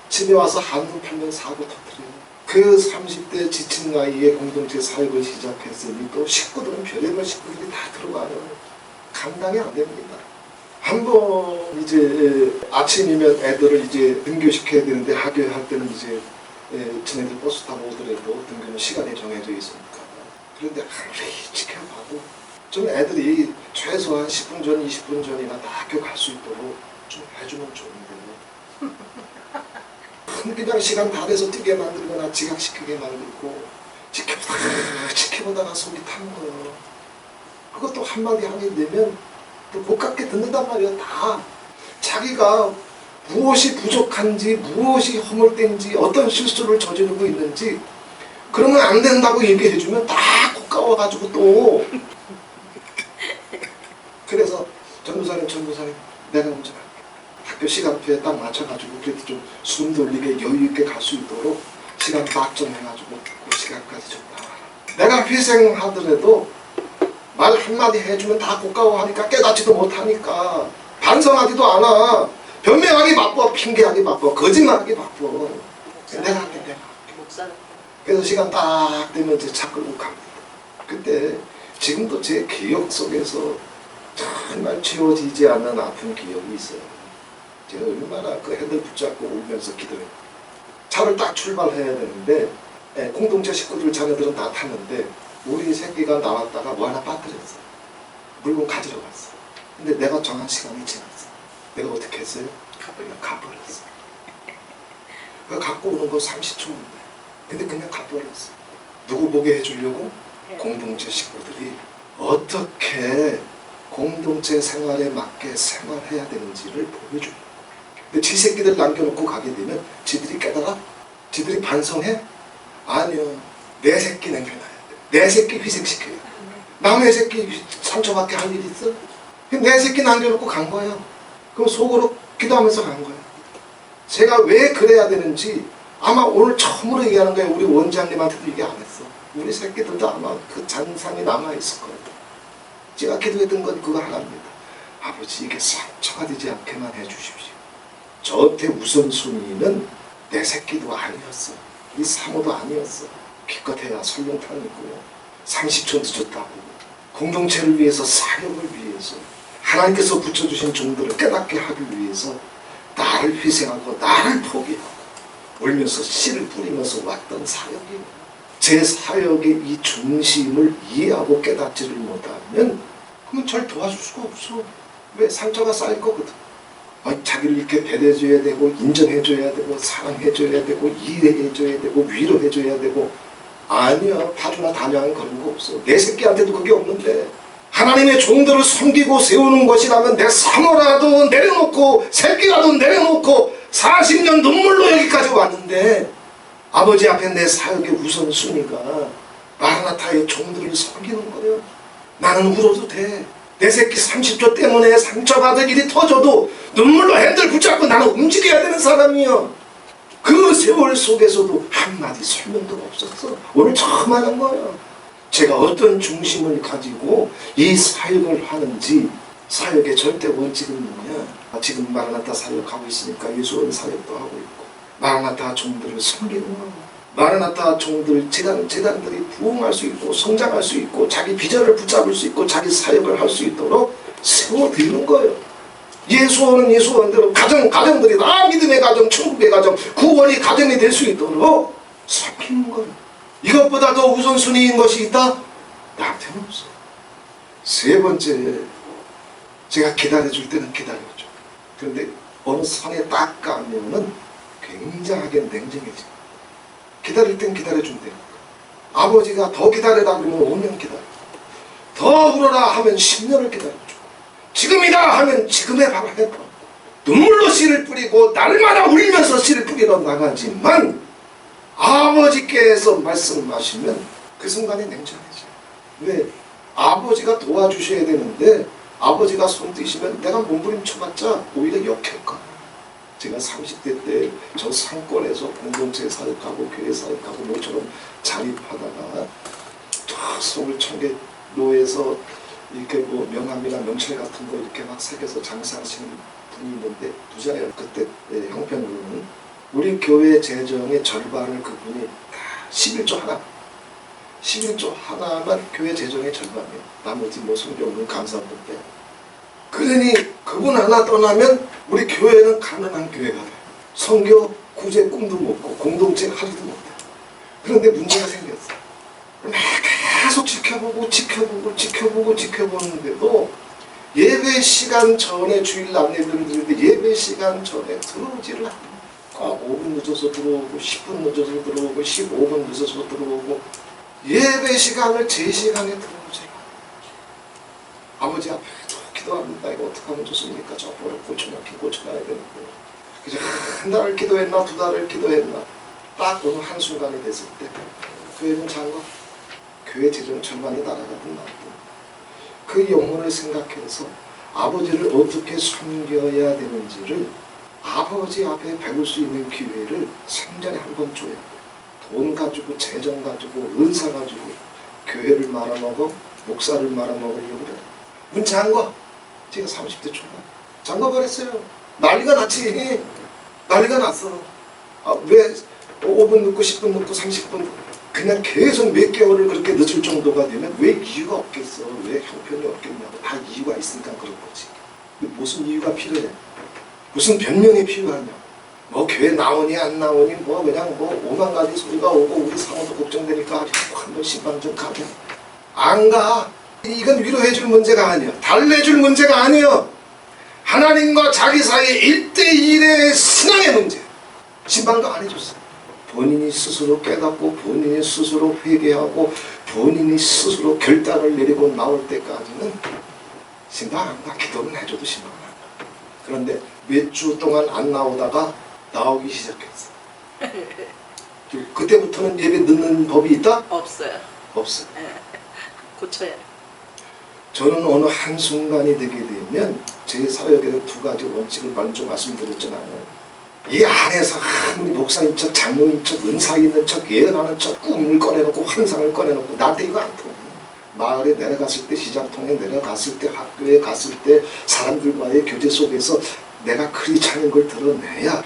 집에 와서 한눈 팔면 사고 터뜨려요. 그 30대 지친 나이에 공동체 사역을 시작했으니 또 식구들은 별의별 식구들이 다 들어와요. 감당이 안 됩니다. 한번 이제 아침이면 애들을 이제 등교시켜야 되는데 학교할 때는 이제 지네들 버스 타고 오더라도 등교는 시간이 정해져 있으니까 그런데 아무리 지켜봐도 좀 애들이 최소한 10분 전, 20분 전이나 다 학교 갈 수 있도록 좀 해주면 좋은데 그냥 시간 다 돼서 뛰게 만들거나 지각시키게 만들고 지켜보다가 속이 탄 거예요. 그것도 한마디 하게 되면 또 고깝게 듣는단 말이에요. 다 자기가 무엇이 부족한지 무엇이 허물된지 어떤 실수를 저지르고 있는지 그러면 안 된다고 얘기해주면 다 고까워가지고 또 그래서 전도사님 내가 먼저 갈게. 학교 시간표에 딱 맞춰가지고 그래도 좀 숨 돌리게 여유있게 갈 수 있도록 시간 딱 정해가지고 그 시간까지 좀 나와라. 내가 희생하더라도 말 한마디 해주면 다 고까워하니까 깨닫지도 못하니까 반성하지도 않아. 변명하기 바빠. 핑계하기 바빠. 거짓말하기 바빠. 내가 할게. 그래서 시간 딱 되면 이제 차 끌고 갑니다. 그때 지금도 제 기억 속에서 정말 지워지지 않는 아픈 기억이 있어요. 제가 얼마나 그 핸들 붙잡고 울면서 기도해요. 차를 딱 출발해야 되는데 공동체 식구들 자녀들은 다 탔는데 우리 새끼가 나왔다가 뭐 하나 빠뜨렸어. 물건 가지러 갔어. 근데 내가 정한 시간이 지났어. 내가 어떻게 했어요? 가버렸어. 그 갖고 오는 거 30초인데 근데 그냥 가버렸어. 누구 보게 해주려고? 공동체 식구들이 어떻게 공동체 생활에 맞게 생활해야 되는지를 보여줘요. 근데 지 새끼들 남겨놓고 가게 되면 지들이 깨달아? 지들이 반성해? 아니요. 내 새끼 남겨놔야 돼. 내 새끼 희생시켜요. 남의 새끼 상처받게 할 일 있어? 내 새끼 남겨놓고 간 거예요. 그럼 속으로 기도하면서 간 거예요. 제가 왜 그래야 되는지 아마 오늘 처음으로 얘기하는 거예요. 우리 원장님한테도 얘기 안 했어. 우리 새끼들도 아마 그 잔상이 남아있을 거예요. 제가 기도했던 건 그거 하나입니다. 아버지, 이게 상처가 되지 않게만 해주십시오. 저한테 우선순위는 내 새끼도 아니었어. 이 사모도 아니었어. 기껏해야 설렁탕이고 30초 늦었다고 공동체를 위해서, 사역을 위해서, 하나님께서 붙여주신 종들을 깨닫게 하기 위해서 나를 희생하고 나를 포기하고 울면서 씨를 뿌리면서 왔던 사역이에요. 제 사역의 이 중심을 이해하고 깨닫지를 못하면 그러면 절 도와줄 수가 없어. 왜? 상처가 쌓일 거거든. 자기를 이렇게 배려해줘야 되고, 인정해줘야 되고, 사랑해줘야 되고, 이해해줘야 되고, 위로해줘야 되고. 아니야, 파주나 단양은 그런 거 없어. 내 새끼한테도 그게 없는데, 하나님의 종들을 섬기고 세우는 것이라면 내 사모라도 내려놓고 새끼라도 내려놓고 40년 눈물로 여기까지 왔는데, 아버지 앞에 내 사역의 우선순위가 마라나타의 종들을 섬기는 거예요. 나는 울어도 돼. 내 새끼 30조 때문에 상처받은 일이 터져도 눈물로 핸들 붙잡고 나는 움직여야 되는 사람이요. 그 세월 속에서도 한마디 설명도 없었어. 오늘 처음 하는 거예요. 제가 어떤 중심을 가지고 이 사역을 하는지, 사역의 절대 원칙은 뭐냐. 지금 마라나타 사역하고 있으니까 예수원 사역도 하고 있고, 마라나타 종들을 섬기는 거예요. 마라나타 종들 재단들이 부흥할 수 있고 성장할 수 있고 자기 비전을 붙잡을 수 있고 자기 사역을 할 수 있도록 세워드리는 거예요. 예수원은 예수원대로 가정들이 다 믿음의 가정, 천국의 가정, 구원이 가정이 될 수 있도록 섬기는 거예요. 이것보다 더 우선순위인 것이 있다? 나한테는 없어. 세 번째, 제가 기다려줄 때는 기다려줘. 그런데 어느 선에 딱 가면은 굉장하게 냉정해져. 기다릴 땐 기다려준대요. 아버지가 더 기다리라 그러면 5년 기다려. 더 울어라 하면 10년을 기다려주고, 지금이다 하면 지금에 바로 해봐. 눈물로 씨를 뿌리고 날마다 울면서 씨를 뿌리러 나가지만 아버지께서 말씀하시면 그 순간에 냉정해져요. 왜? 아버지가 도와주셔야 되는데 아버지가 손 떼시면 내가 몸부림쳐봤자 오히려 역할까. 제가 30대 때 저 상권에서 공동체 사역하고 교회 사역하고 모처럼 자립하다가 서울 청계로에서 이렇게 뭐 명함이나 명찰 같은 거 이렇게 막 새겨서 장사하시는 분이 있는데 부자예요. 그때 형편으로는 우리 교회 재정의 절반을 그분이 다 11조 하나만 교회 재정의 절반이에요. 나머지 뭐 성경은 감사합니다. 그러니 그분 하나 떠나면 우리 교회는 가난한 교회가 돼요. 선교 구제 꿈도 못 꾸고 공동체 하지도 못해요. 그런데 문제가 생겼어. 계속 지켜보는데도 예배 시간 전에 주일 안내를 드리는데 예배 시간 전에 들어오지를 않아요. 5분 늦어서 들어오고 10분 늦어서 들어오고 15분 늦어서 들어오고 예배 시간을 제 시간에 들어오지. 아버지 앞에 기도합니다. 이거 어떻게 하면 좋습니까? 저 버릇 고쳐놔야 되는데. 그래서 한 달을 기도했나 2달을 기도했나 딱 어느 한순간이 됐을 때 교회는 장거 교회 재정 절반이 날아가든 말든 그 영혼을 생각해서 아버지를 어떻게 섬겨야 되는지를 아버지 앞에 배울 수 있는 기회를 생전에 한 번 줘야 돼. 돈 가지고 재정 가지고 은사 가지고 교회를 말아먹어 목사를 말아먹으려고 그래. 문 잠궈. 제가 30대 초반 잠궈버렸어요. 난리가 났지. 난리가 났어. 왜 5분 늦고 10분 늦고 30분 그냥 계속 몇 개월을 그렇게 늦을 정도가 되면 왜 이유가 없겠어. 왜 형편이 없겠냐고. 다 이유가 있으니까 그런 거지. 무슨 이유가 필요해. 무슨 변명이 필요하냐. 뭐 교회 나오니 안 나오니 뭐 그냥 뭐 5만 가지 소리가 오고 우리 사모도 걱정되니까 한번 신방 좀 가면 안 가. 이건 위로해줄 문제가 아니야. 달래줄 문제가 아니야. 하나님과 자기 사이의 1대1의 신앙의 문제. 신방도 안 해줬어요. 본인이 스스로 깨닫고 본인이 스스로 회개하고 본인이 스스로 결단을 내리고 나올 때까지는 신방 안 가. 기도는 해줘도 신방 안 가. 그런데 몇 주 동안 안 나오다가 나오기 시작했어. 그때부터는 예배 늦는 법이 있다? 없어요. 없어요. 고쳐야. 저는 어느 한순간이 되게 되면 제 사역에는 2가지 원칙을 먼저 말씀드렸잖아요. 이 안에서 우리 목사님 척, 장로님 척, 은사 있는 척, 예언하는 척, 꿈을 꺼내놓고 환상을 꺼내놓고 나한테 이거 안 통해. 마을에 내려갔을 때, 시장통에 내려갔을 때, 학교에 갔을 때 사람들과의 교제 속에서 내가 크리스찬인 걸 드러내야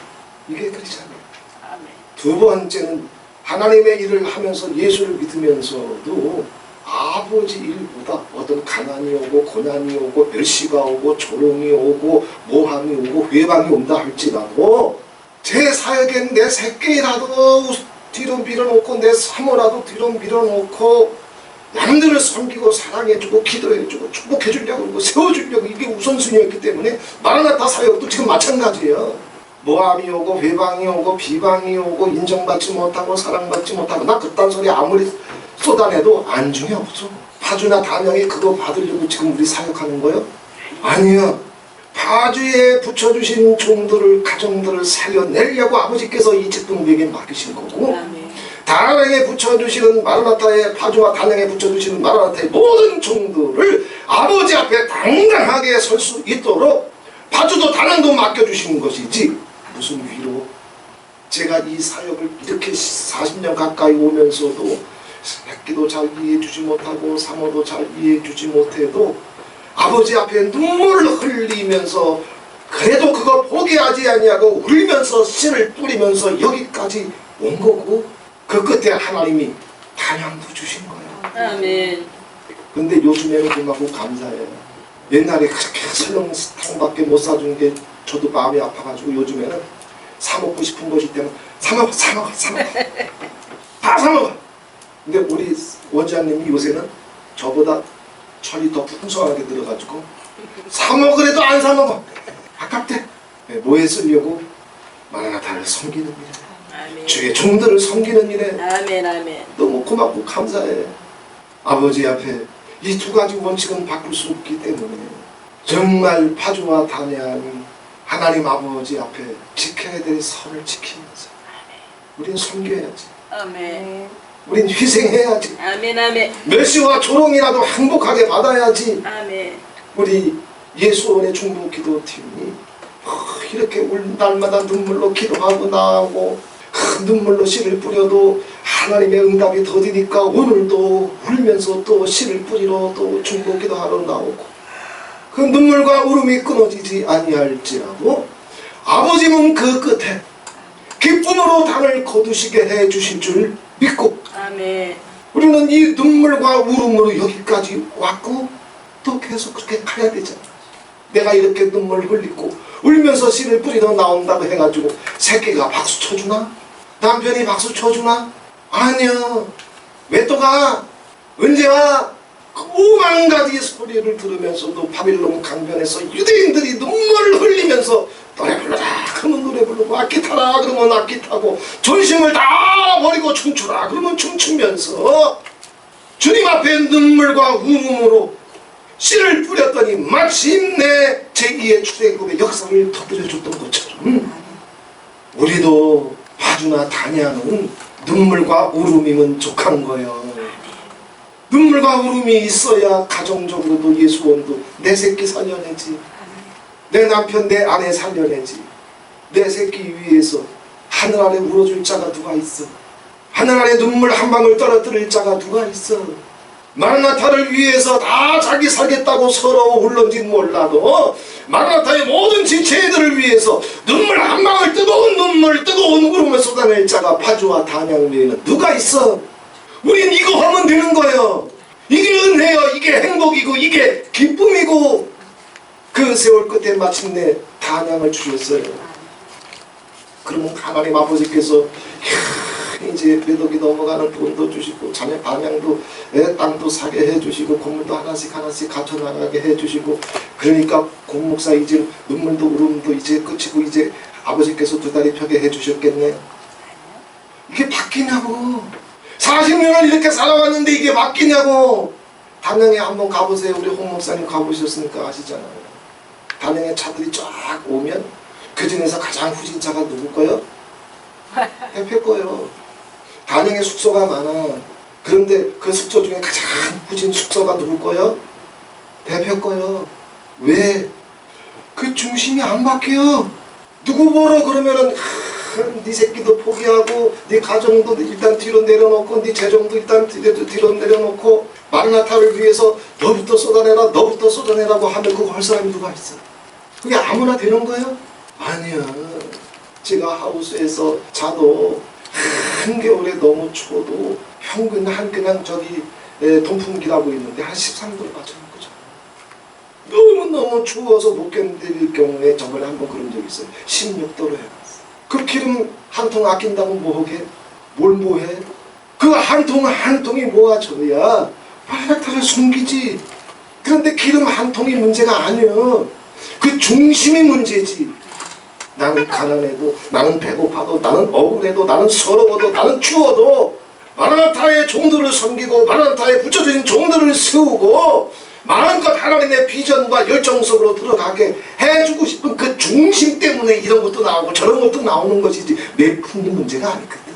이게 크리스찬이에요. 아멘. 두 번째는 하나님의 일을 하면서 예수를 믿으면서도 아버지 일보다 어떤 가난이 오고 고난이 오고 멸시가 오고 조롱이 오고 모함이 오고 회방이 온다 할지라도 제 사역엔 내 새끼라도 뒤로 밀어놓고 내 사모라도 뒤로 밀어놓고 남들을 섬기고 사랑해주고 기도해주고 축복해주려고 그러고 세워주려고 이게 우선순위였기 때문에 마라나타 사역도 지금 마찬가지예요. 모함이 오고 회방이 오고 비방이 오고 인정받지 못하고 사랑받지 못하고 나 그딴 소리 아무리 쏟아내도 안중에 없어. 파주나 단양에 그거 받으려고 지금 우리 사역하는 거요? 아니요. 파주에 붙여주신 종들을 가정들을 살려내려고 아버지께서 이 직분에게 맡기신 거고 아멘. 단양에 붙여주시는 마라나타의 파주와 단양에 붙여주시는 마라나타의 모든 종들을 아버지 앞에 당당하게 설 수 있도록 파주도 단양도 맡겨주시는 것이지 무슨 위로. 제가 이 사역을 이렇게 40년 가까이 오면서도 새끼도 잘 이해해주지 못하고 사모도 잘 이해해주지 못해도 아버지 앞에 눈물을 흘리면서 그래도 그거 포기하지 아니하고 울면서 씨를 뿌리면서 여기까지 온 거고 그 끝에 하나님이 단양도 주신 거예요. 아멘. 근데 요즘에는 그만큼 감사해요. 옛날에 그렇게 설렁탕밖에 못 사준 게 저도 마음이 아파가지고 요즘에는 사 먹고 싶은 것이 때문에 사 먹어 다 사 먹어. 근데 우리 원장님이 요새는 저보다 철이 더 풍성하게 들어가지고 사 먹으래도 안 사 먹어. 아깝대. 뭐에 쓰려고? 마라나타를 섬기는 일에, 아멘. 주의 종들을 섬기는 일에 아멘. 아멘. 너무 고맙고 감사해. 아버지 앞에 이 두 가지 원칙은 바꿀 수 없기 때문에 정말 파주와 단양이 하나님 아버지 앞에 지켜야 될 선을 지키면서 우린 섬겨야지. 아멘. 우린 희생해야지. 아멘. 아멘. 멸시와 조롱이라도 행복하게 받아야지. 아멘. 우리 예수원의 중보기도팀이 이렇게 날마다 눈물로 기도하고 나오고 눈물로 씨를 뿌려도 하나님의 응답이 더디니까 오늘도 울면서 또 씨를 뿌리러 또 중보기도하러 나오고 그 눈물과 울음이 끊어지지 아니할지라도 아버지는 그 끝에 기쁨으로 단을 거두시게 해주실 줄 믿고 아멘. 우리는 이 눈물과 울음으로 여기까지 왔고 또 계속 그렇게 가야 되잖아. 내가 이렇게 눈물 흘리고 울면서 씨를 뿌리러 나온다고 해가지고 새끼가 박수 쳐주나? 남편이 박수 쳐주나? 아니야. 왜 또 가? 언제 와? 그 5만 가지 소리를 들으면서도 바빌론 강변에서 유대인들이 눈물을 흘리면서 노래 불러라 그러면 노래 부르고 악기 타라 그러면 악기 타고 존심을 다 버리고 춤추라 그러면 춤추면서 주님 앞에 눈물과 울음으로 씨를 뿌렸더니 마침내 제2의 출애굽의 역사를 터뜨려줬던 것처럼 우리도 파주나 단양은 눈물과 울음이면 족한 거예요. 눈물과 울음이 있어야 가정적으로도 예수원도 내 새끼 살려내지, 내 남편 내 아내 살려내지, 내 새끼 위해서 하늘 아래 울어줄 자가 누가 있어? 하늘 아래 눈물 한 방울 떨어뜨릴 자가 누가 있어? 마라나타를 위해서 다 자기 살겠다고 서로 울는지 몰라도 마라나타의 모든 지체들을 위해서 눈물 한 방울 뜨거운 눈물 뜨거운 울음을 쏟아낼 자가 파주와 단양 외에는 누가 있어? 우린 이거 하면 되는 거예요. 이게 은혜요. 이게 행복이고 이게 기쁨이고 그 세월 끝에 마침내 단양을 주셨어요. 그러면 하나님 아버지께서 이제 매덕이 넘어가는 돈도 주시고 자녀 방향도 땅도 사게 해주시고 건물도 하나씩 갖춰 나가게 해주시고 그러니까 공목사 이제 눈물도 울음도 이제 끝이고 이제 아버지께서 두 다리 펴게 해주셨겠네요. 이게 바뀌냐고. 40년을 이렇게 살아왔는데 이게 바뀌냐고. 단양에 한번 가보세요. 우리 홍 목사님 가보셨으니까 아시잖아요. 단양에 차들이 쫙 오면 그 중에서 가장 후진차가 누구 거요? 해패 거요. 단양에 숙소가 많아. 그런데 그 숙소 중에 가장 후진 숙소가 누구 거요? 대표 거요. 왜? 그 중심이 안 바뀌어. 누구 보러 그러면은 네 새끼도 포기하고 네 가정도 일단 뒤로 내려놓고 네 재정도 일단 뒤로 내려놓고 마르나타를 위해서 너부터 쏟아내라 너부터 쏟아내라고 하면 그거 할 사람이 누가 있어? 그게 아무나 되는 거예요? 아니야. 제가 하우스에서 자도 한겨울에 너무 추워도 평균 한 그냥 저기 동풍기라고 있는데 한 13도를 맞추는 거죠. 너무너무 추워서 못 견딜 경우에 저번에 한번 그런 적이 있어요. 16도로 해봤어. 그 기름 한 통 아낀다면 뭐하게? 뭘 뭐해? 그 한 통이 모아져야 마르나타를 숨기지. 그런데 기름 한 통이 문제가 아니야. 그 중심이 문제지. 나는 가난해도 나는 배고파도 나는 억울해도 나는 서러워도 나는 추워도 마라나타의 종들을 섬기고 마라나타의 붙여진 종들을 세우고 마음껏 하나님의 비전과 열정 속으로 들어가게 해주고 싶은 그 중심 때문에 이런 것도 나오고 저런 것도 나오는 것이지 내품이 문제가 아니거든.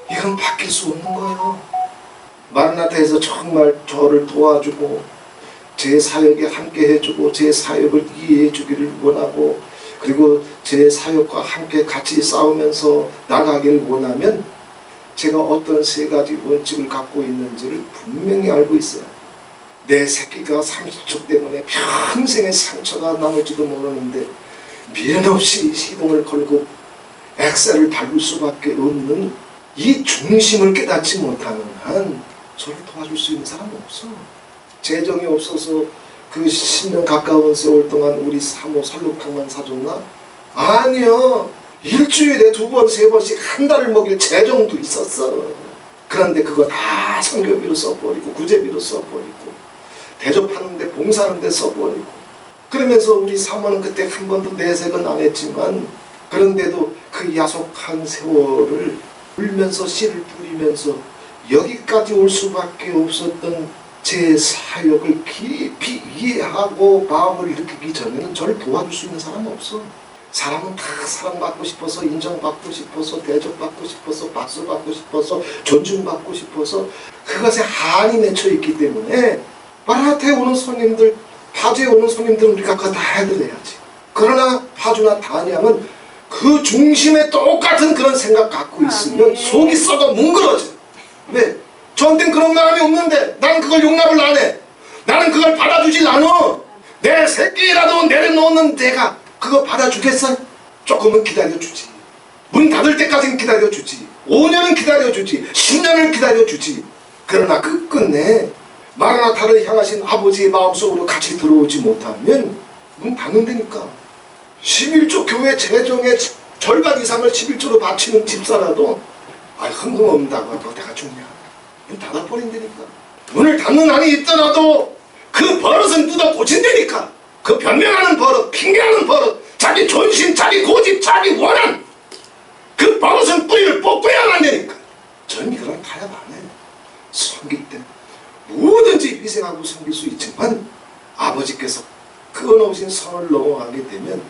이건 바뀔 수 없는 거예요. 마라나타에서 정말 저를 도와주고 제 사역에 함께 해주고 제 사역을 이해해 주기를 원하고 그리고 제 사역과 함께 같이 싸우면서 나가기를 원하면 제가 어떤 세 가지 원칙을 갖고 있는지를 분명히 알고 있어요. 내 새끼가 30초 때문에 평생의 상처가 남을지도 모르는데 미련 없이 시동을 걸고 엑셀을 밟을 수밖에 없는 이 중심을 깨닫지 못하는 한 저를 도와줄 수 있는 사람은 없어. 재정이 없어서 그 10년 가까운 세월 동안 우리 사모 설룩탕만 사줬나? 아니요. 일주일에 2번, 3번씩 한 달을 먹일 재정도 있었어. 그런데 그거 다 선교비로 써버리고 구제비로 써버리고 대접하는데 봉사하는데 써버리고 그러면서 우리 사모는 그때 한 번도 내색은 안 했지만 그런데도 그 야속한 세월을 울면서 씨를 뿌리면서 여기까지 올 수밖에 없었던 제 사역을 깊이 이해하고 마음을 일으키기 전에는 저를 도와줄 수 있는 사람은 없어. 사람은 다 사랑받고 싶어서 인정받고 싶어서 대접받고 싶어서 박수받고 싶어서 존중받고 싶어서 그것에 한이 맺혀 있기 때문에 마라나타에 오는 손님들 파주에 오는 손님들은 우리가 그거 다 해드려야지. 그러나 파주나 단양은 그 중심에 똑같은 그런 생각 갖고 있으면 속이 썩어 뭉그러져. 왜? 저한텐 그런 마음이 없는데 난 그걸 용납을 안 해. 나는 그걸 받아주질 않아. 내 새끼라도 내려놓는 내가 그거 받아주겠어? 조금은 기다려주지. 문 닫을 때까지는 기다려주지. 5년은 기다려주지. 10년을 기다려주지. 그러나 끝끝내 마라나타를 향하신 아버지의 마음속으로 같이 들어오지 못하면 문 닫는다니까. 11조 교회 재정의 절반 이상을 11조로 바치는 집사라도 흥금없다고 하고 내가 죽냐. 문 닫아버린다니까. 문을 닫는 한이 있더라도 그 버릇은 뜯어 고친다니까. 그 변명하는 버릇, 핑계하는 버릇, 자기 존심, 자기 고집, 자기 원한 그 버릇은 뿌리를 뽑고야 한다니까. 저는 그런 타협 안 해. 섬길 때 뭐든지 희생하고 섬길 수 있지만 아버지께서 끊어오신 선을 넘어가게 되면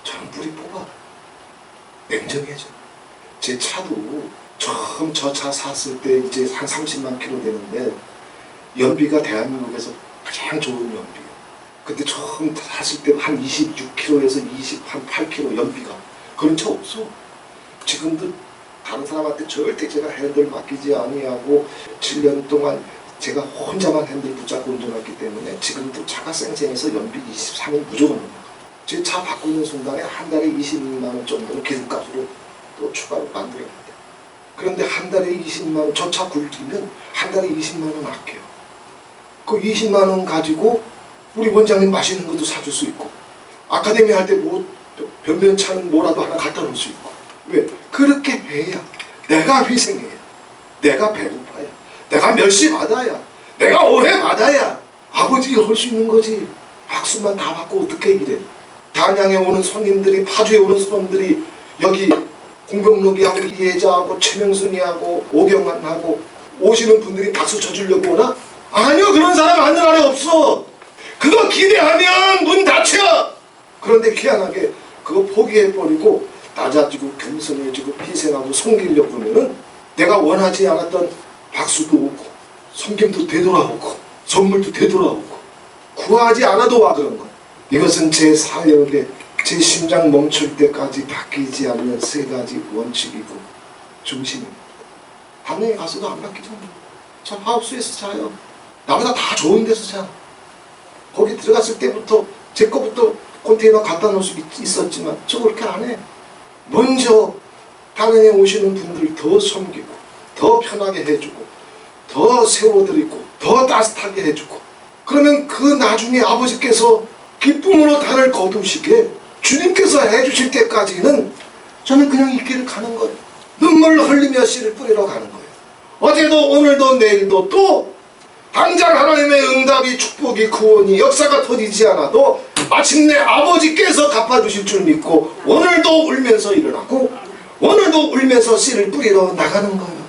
저는 뿌리 뽑아. 냉정해져. 제 차도 처음 저 차 샀을 때 이제 한 30만 킬로 되는데 연비가 대한민국에서 가장 좋은 연비예요. 그때 처음 샀을 때 한 26km에서 28km 연비가 그런 차 없어. 지금도 다른 사람한테 절대 제가 핸들 맡기지 아니하고 7년 동안 제가 혼자만 핸들 붙잡고 운전했기 때문에 지금도 차가 쌩쌩해서 연비 23은 무조건 넘어가. 제 차 바꾸는 순간에 한 달에 20만 원 정도는 기름값으로 또 추가로 만들어야 돼. 그런데 한 달에 20만 원, 저 차 굴리면 한 달에 20만 원 아껴요. 그 20만 원 가지고 우리 원장님 맛있는 것도 사줄 수 있고 아카데미 할 때 뭐 변변찮은 뭐라도 하나 갖다 놓을 수 있고. 왜? 그렇게 해야 내가 희생해야 내가 배고파야 내가 멸시받아야 내가 오해받아야 아버지가 할 수 있는 거지. 박수만 다 받고 어떻게 이래. 단양에 오는 손님들이 파주에 오는 손님들이 여기 공병록이하고 이혜자하고 최명순이하고 오경환하고 오시는 분들이 박수 쳐주려고 오나? 아니요. 그런 사람 하늘아래 없어. 그거 기대하면 문 닫혀. 그런데 희한하게 그거 포기해버리고 낮아지고 겸손해지고 희생하고 섬기려고 그러면은 내가 원하지 않았던 박수도 오고 섬김도 되돌아오고 선물도 되돌아오고 구하지 않아도 와. 그런 거. 이것은 제 사역의 제 심장 멈출 때까지 바뀌지 않는 세 가지 원칙이고 중심입니다. 다른 데 가서도 안 바뀌잖아요. 저 하우스에서 자요. 나보다 다 좋은 데서 자. 거기 들어갔을 때부터 제 거부터 컨테이너 갖다 놓을 수 있었지만 저 그렇게 안 해. 먼저 다른 데 오시는 분들 더 섬기고 더 편하게 해주고 더 세워드리고 더 따뜻하게 해주고, 그러면 그 나중에 아버지께서 기쁨으로 단을 거두시게 주님께서 해주실 때까지는 저는 그냥 이 길을 가는 거예요. 눈물 흘리며 씨를 뿌리러 가는 거예요. 어제도 오늘도 내일도 또 당장 하나님의 응답이 축복이 구원이 역사가 터지지 않아도 마침내 아버지께서 갚아주실 줄 믿고 오늘도 울면서 일어나고 오늘도 울면서 씨를 뿌리러 나가는 거예요.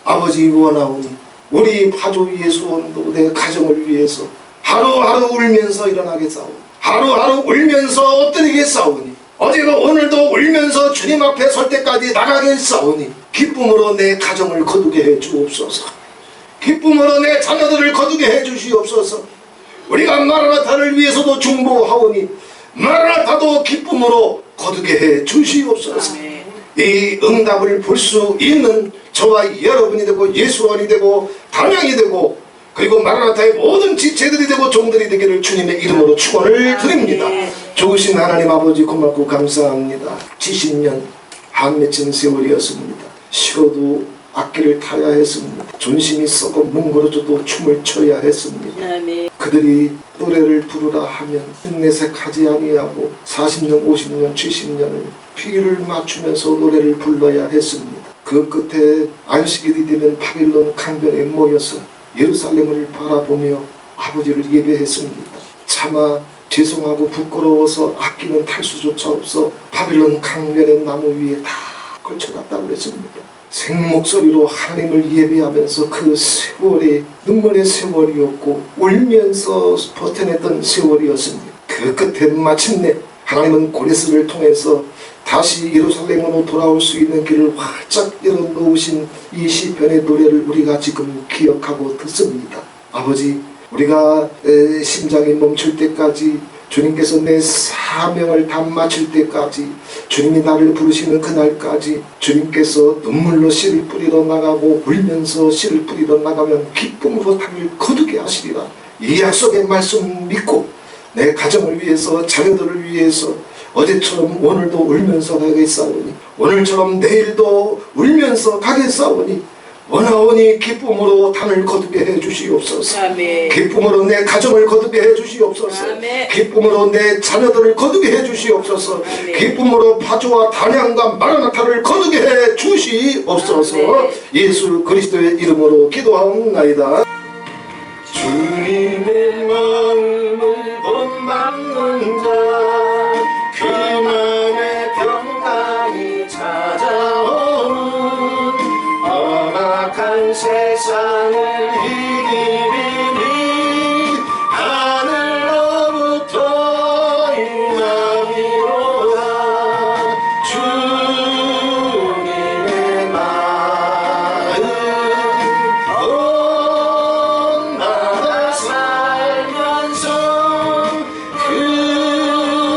아버지 원하오니 우리 파주위의 소원도 내 가정을 위해서 하루하루 울면서 일어나겠사오니 하루하루 울면서 엎드리겠사오니 어제도 오늘도 울면서 주님 앞에 설 때까지 나가겠사오니 기쁨으로 내 가정을 거두게 해 주옵소서. 기쁨으로 내 자녀들을 거두게 해 주시옵소서. 우리가 마라나타를 위해서도 중보하오니 마라나타도 기쁨으로 거두게 해 주시옵소서. 이 응답을 볼 수 있는 저와 여러분이 되고 예수원이 되고 단양이 되고 그리고 마라나타의 모든 지체들이 되고 종들이 되기를 주님의 이름으로 축원을 드립니다. 좋으신 하나님 아버지 고맙고 감사합니다. 70년 한 맺힌 세월이었습니다. 싫어도 악기를 타야 했습니다. 존심이 썩어 뭉그러져도 춤을 춰야 했습니다. 그들이 노래를 부르라 하면 내색하지 아니하고 40년 50년 70년을 피를 맞추면서 노래를 불러야 했습니다. 그 끝에 안식일이 되면 바빌론 강변에 모여서 예루살렘을 바라보며 아버지를 예배했습니다. 차마 죄송하고 부끄러워서 악기는 탈 수조차 없어 바빌론 강변의 나무 위에 다 걸쳐놨다고 그랬습니다. 생목소리로 하나님을 예배하면서 그 세월이 눈물의 세월이었고 울면서 버텨냈던 세월이었습니다. 그 끝에 마침내 하나님은 고레스를 통해서 다시 예루살렘으로 돌아올 수 있는 길을 활짝 열어놓으신 이 시편의 노래를 우리가 지금 기억하고 듣습니다. 아버지, 우리가 심장이 멈출 때까지 주님께서 내 사명을 다 마칠 때까지 주님이 나를 부르시는 그날까지 주님께서 눈물로 씨를 뿌리러 나가고 울면서 씨를 뿌리러 나가면 기쁨으로 당을 거두게 하시리라. 이 약속의 말씀 믿고 내 가정을 위해서 자녀들을 위해서 어제처럼 오늘도 울면서 가겠사오니 오늘처럼 내일도 울면서 가겠사오니 원하오니 기쁨으로 단을 거두게 해주시옵소서. 아멘. 기쁨으로 내 가정을 거두게 해주시옵소서. 아멘. 기쁨으로 내 자녀들을 거두게 해주시옵소서. 아멘. 기쁨으로 파주와 단양과 마라나타를 거두게 해주시옵소서. 아멘. 예수 그리스도의 이름으로 기도하옵나이다. 주님의 마음을 본받는 자 그만의 평강이 찾아오는 험악한 세상을 이기리니 하늘로부터 임함이로다. 주님의 마음 본받아 살면서 주님의 마음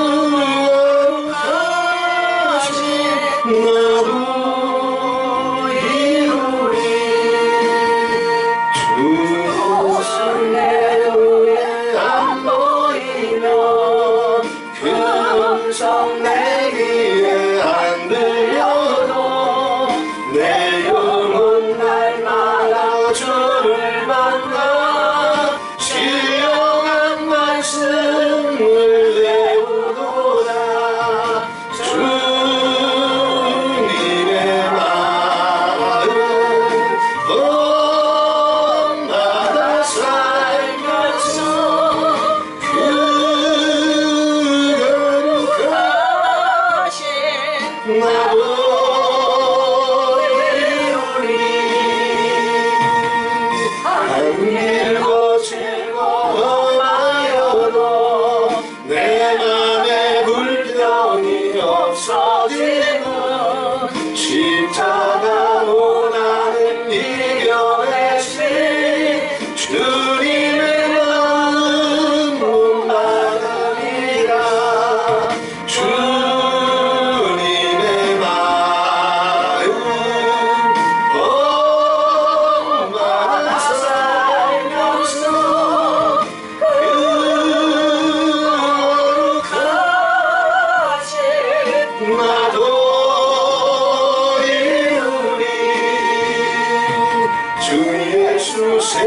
못 막으리라.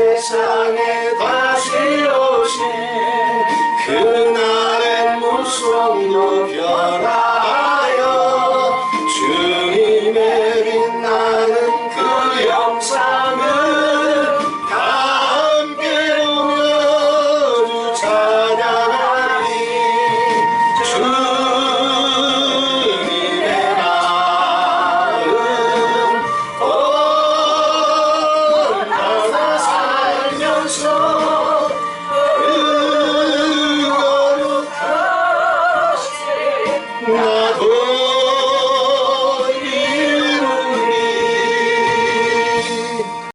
세상에 다시 오신 그날의 무성도 변화